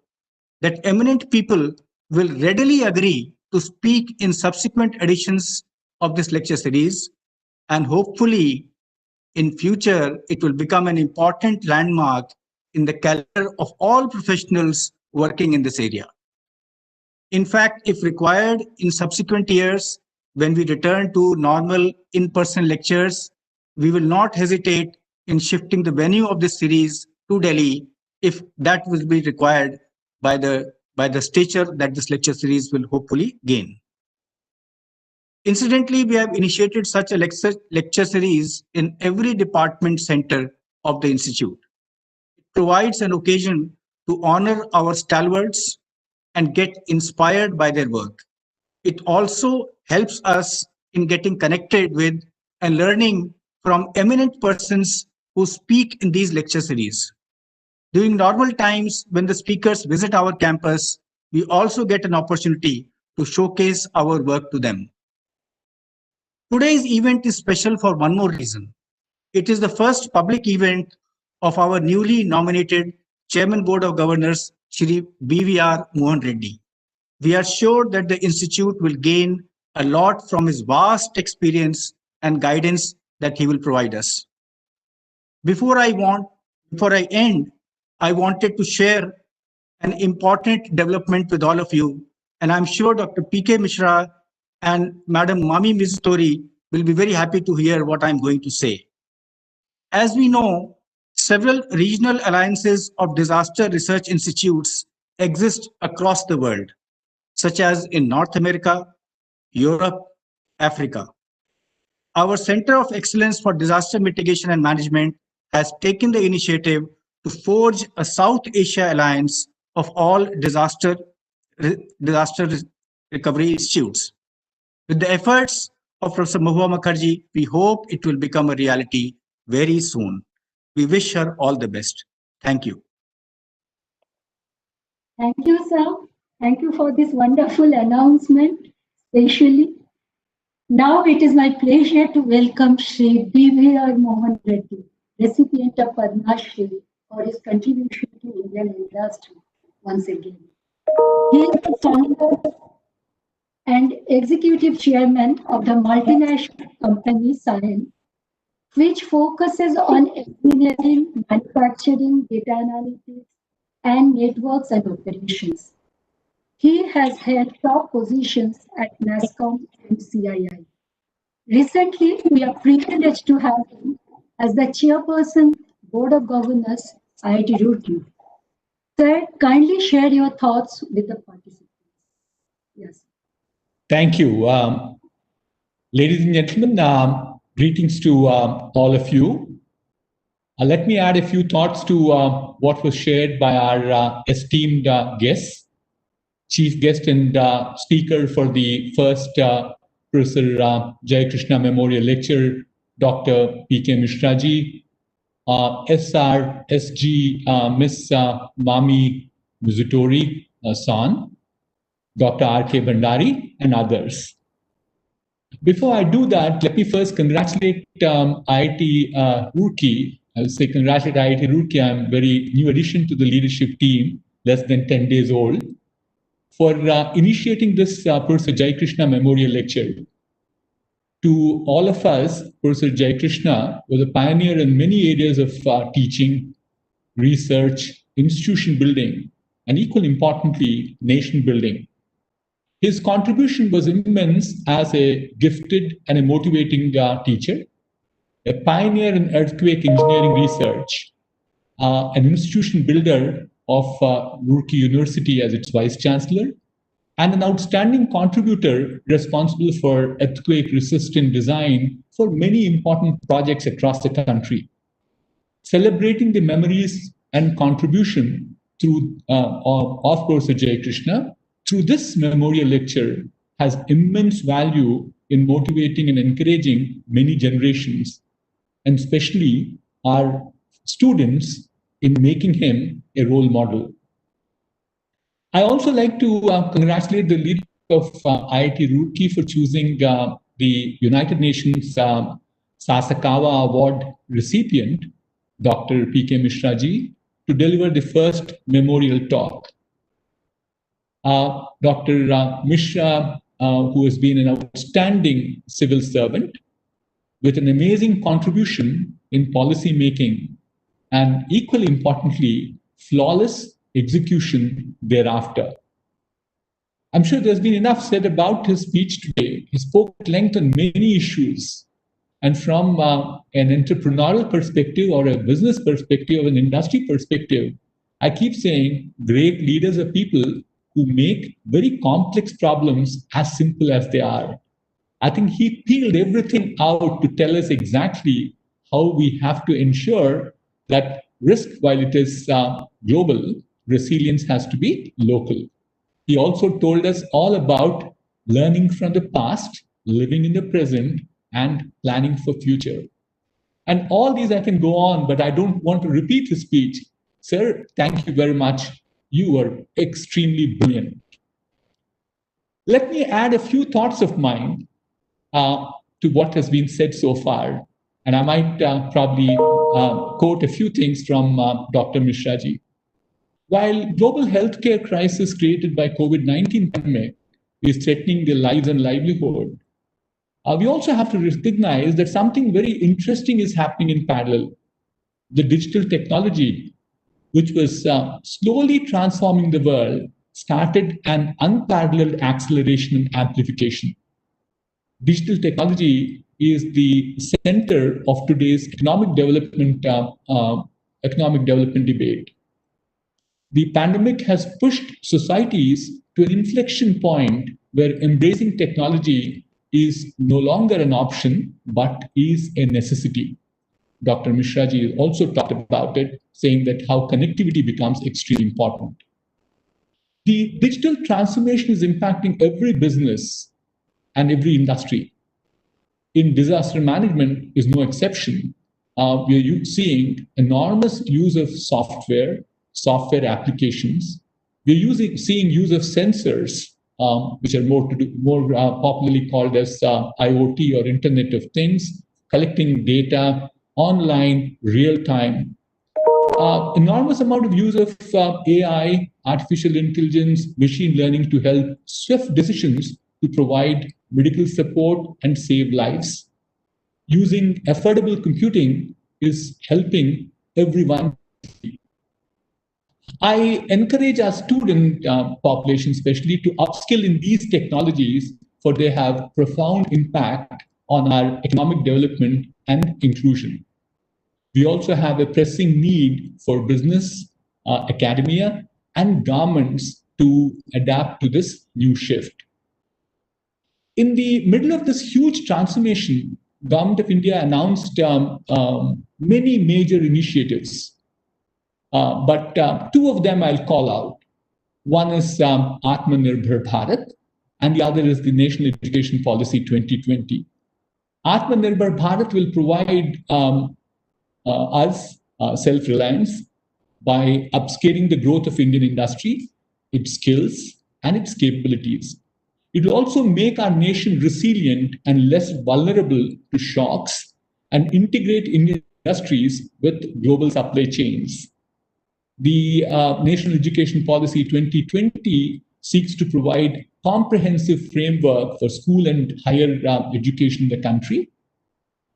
that eminent people will readily agree to speak in subsequent editions of this lecture series, and hopefully in future it will become an important landmark in the calendar of all professionals working in this area. In fact, if required in subsequent years, when we return to normal in-person lectures, we will not hesitate in shifting the venue of this series to Delhi if that will be required by the stature that this lecture series will hopefully gain. Incidentally, we have initiated such a lecture series in every department center of the Institute. It provides an occasion to honor our stalwarts and get inspired by their work. It also helps us in getting connected with and learning from eminent persons who speak in these lecture series. During normal times, when the speakers visit our campus, we also get an opportunity to showcase our work to them. Today's event is special for one more reason. It is the first public event of our newly nominated Chairman Board of Governors, Shri BVR Mohan Reddy. We are sure that the Institute will gain a lot from his vast experience and guidance that he will provide us. Before I end, I wanted to share an important development with all of you, and I'm sure Dr. P.K. Mishra and Madam Mami Mizutori will be very happy to hear what I'm going to say. As we know, several regional alliances of disaster research institutes exist across the world, such as in North America, Europe, Africa. Our Center of Excellence for Disaster Mitigation and Management has taken the initiative to forge a South Asia alliance of all disaster recovery institutes. With the efforts of Professor Mahua Mukherjee, we hope it will become a reality very soon. We wish her all the best. Thank you. Thank you, sir. Thank you for this wonderful announcement, especially. Now it is my pleasure to welcome Shri BVR Mohan Reddy, recipient of Padma Shri, for his contribution to Indian industry once again. He is the founder and executive chairman of the multinational company Swan, which focuses on engineering, manufacturing, data analytics, and networks and operations. He has held top positions at NASSCOM and CII. Recently, we are privileged to have him as the Chairperson, Board of Governors, IIT Roorkee. Sir, kindly share your thoughts with the participants. Yes. Thank you. Ladies and gentlemen, greetings to all of you. Let me add a few thoughts to what was shared by our esteemed guests, chief guest and speaker for the first Professor J Krishna Memorial Lecture, Dr. P.K. Mishra ji, SR, SG, Miss Mami Mizutori, Swan, Dr. R.K. Bhandari, and others. Before I do that, let me first congratulate IIT Roorkee. I will say congratulate IIT Roorkee. I'm a very new addition to the leadership team, less than 10 days old, for initiating this Professor J Krishna Memorial Lecture. To all of us, Professor J Krishna was a pioneer in many areas of teaching, research, institution building, and equally importantly, nation building. His contribution was immense as a gifted and a motivating teacher, a pioneer in earthquake engineering research, an institution builder of Roorkee University as its vice chancellor, and an outstanding contributor responsible for earthquake-resistant design for many important projects across the country. Celebrating the memories and contribution through of Professor J Krishna through this memorial lecture has immense value in motivating and encouraging many generations, and especially our students in making him a role model. I also like to congratulate the leader of IIT Roorkee for choosing the United Nations Sasakawa Award recipient, Dr. P.K. Mishra ji, to deliver the first memorial talk. Dr. Mishra, who has been an outstanding civil servant with an amazing contribution in policy making and equally importantly, flawless execution thereafter. I'm sure there's been enough said about his speech today. He spoke at length on many issues. And from an entrepreneurial perspective or a business perspective, an industry perspective, I keep saying great leaders are people who make very complex problems as simple as they are. I think he peeled everything out to tell us exactly how we have to ensure that risk, while it is global, resilience has to be local. He also told us all about learning from the past, living in the present, and planning for future. And all these I can go on, but I don't want to repeat his speech. Sir, thank you very much. You were extremely brilliant. Let me add a few thoughts of mine to what has been said so far. And I might probably quote a few things from Dr. Mishra ji. While global healthcare crisis created by COVID-19 pandemic is threatening their lives and livelihood, we also have to recognize that something very interesting is happening in parallel. The digital technology, which was slowly transforming the world, started an unparalleled acceleration and amplification. Digital technology is the center of today's economic development debate. The pandemic has pushed societies to an inflection point where embracing technology is no longer an option, but is a necessity. Dr. Mishra ji also talked about it, saying that how connectivity becomes extremely important. The digital transformation is impacting every business and every industry. In disaster management is no exception. We are seeing enormous use of software applications. We're seeing use of sensors, which are more popularly called as IoT or Internet of Things, collecting data online, real time. Enormous amount of use of AI, artificial intelligence, machine learning to help swift decisions to provide medical support and save lives. Using affordable computing is helping everyone. I encourage our student population, especially, to upskill in these technologies, for they have profound impact on our economic development and inclusion. We also have a pressing need for business, academia, and governments to adapt to this new shift. In the middle of this huge transformation, Government of India announced many major initiatives, but two of them I'll call out. One is Atmanirbhar Bharat, and the other is the National Education Policy 2020. Atmanirbhar Bharat will provide us self-reliance by upscaling the growth of Indian industry, its skills, and its capabilities. It will also make our nation resilient and less vulnerable to shocks and integrate Indian industries with global supply chains. The National Education Policy 2020 seeks to provide comprehensive framework for school and higher education in the country.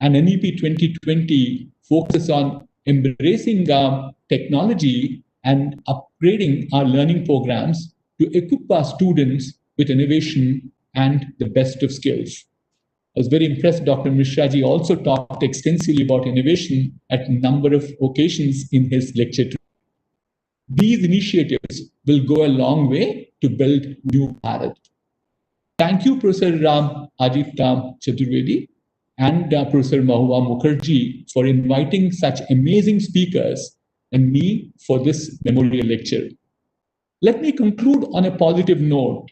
And NEP 2020 focuses on embracing technology and upgrading our learning programs to equip our students with innovation and the best of skills. I was very impressed. Dr. Mishra ji also talked extensively about innovation at a number of occasions in his lecture. These initiatives will go a long way to build new Bharat. Thank you, Professor Ajit Chaturvedi and Professor Mahua Mukherjee for inviting such amazing speakers and me for this memorial lecture. Let me conclude on a positive note.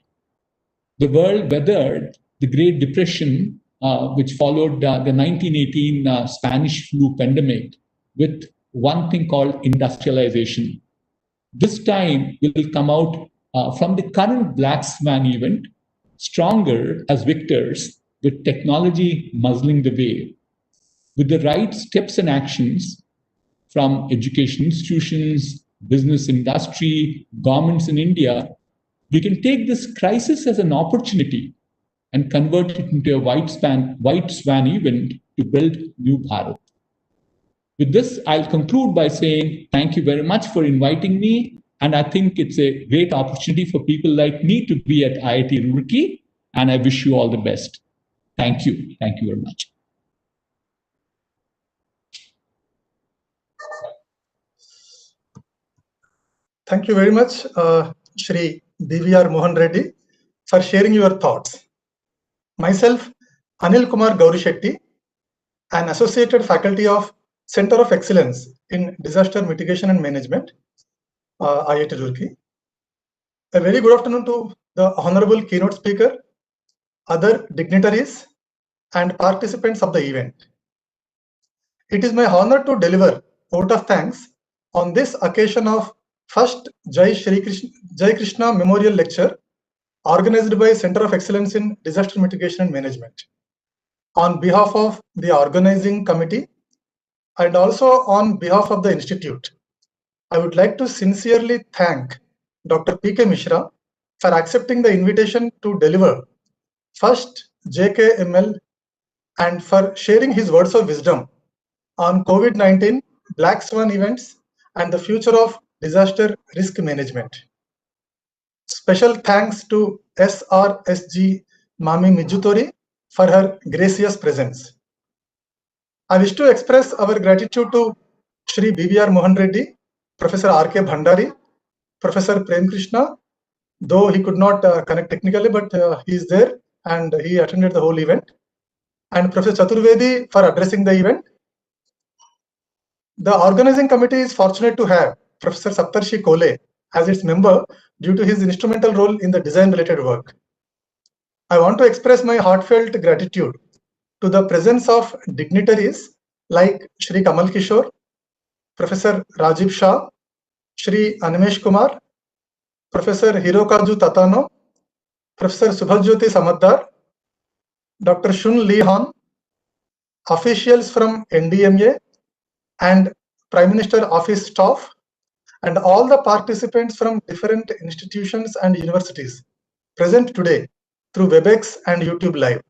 The world weathered the Great Depression, which followed the 1918 Spanish flu pandemic, with one thing called industrialization. This time we will come out from the current Black Swan event stronger as victors, with technology muzzling the way. With the right steps and actions from education institutions, business industry, governments in India, we can take this crisis as an opportunity and convert it into a white swan event to build new Bharat. With this, I'll conclude by saying thank you very much for inviting me. And I think it's a great opportunity for people like me to be at IIT Roorkee. And I wish you all the best. Thank you. Thank you very much. Thank you very much, Shri BVR Mohan Reddy, for sharing your thoughts. Myself, Anil Kumar Gaurishetty, an associated faculty of Center of Excellence in Disaster Mitigation and Management, IIT Roorkee. A very good afternoon to the honorable keynote speaker, other dignitaries, and participants of the event. It is my honor to deliver vote of thanks on this occasion of first J Krishna Memorial Lecture organized by Center of Excellence in Disaster Mitigation and Management. On behalf of the organizing committee and also on behalf of the institute, I would like to sincerely thank Dr. P.K. Mishra for accepting the invitation to deliver first JKML and for sharing his words of wisdom on COVID-19, Black Swan events, and the future of disaster risk management. Special thanks to SRSG Mami Mijutori for her gracious presence. I wish to express our gratitude to Shri BVR Mohan Reddy, Professor R.K. Bhandari, Professor Prem Krishna, though he could not connect technically, but he is there and he attended the whole event, and Professor Chaturvedi for addressing the event. The organizing committee is fortunate to have Professor Saptarshi Kole as its member due to his instrumental role in the design-related work. I want to express my heartfelt gratitude to the presence of dignitaries like Shri Kamal Kishore, Professor Rajiv Shah, Shri Animesh Kumar, Professor Hirokaju Tatano, Professor Subhajyoti Samaddar, Dr. Shun Lee Han, officials from NDMA and Prime Minister Office staff, and all the participants from different institutions and universities present today through WebEx and YouTube Live.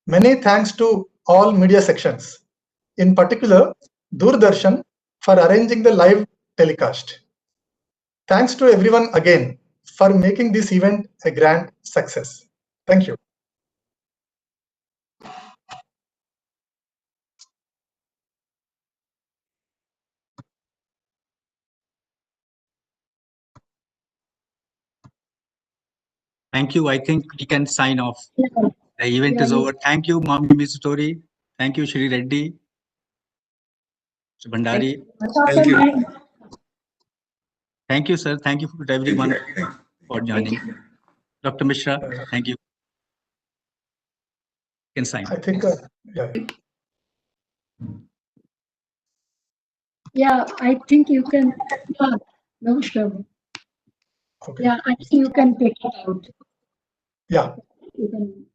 Many thanks to all media sections, in particular Doordarshan, for arranging the live telecast. Thanks to everyone again for making this event a grand success. Thank you. Thank you. I think we can sign off. Yeah. The event is over. Thank you, Mami Mizutori. Thank you, Shri Reddy, Mr. Bhandari. Thank you. Thank you, sir. Thank you to everyone for joining. Dr. Mishra, thank you. You can sign. I think, yeah. Yeah, I think you can. No, sure. Okay. Yeah, I think you can take it out. Yeah. You can.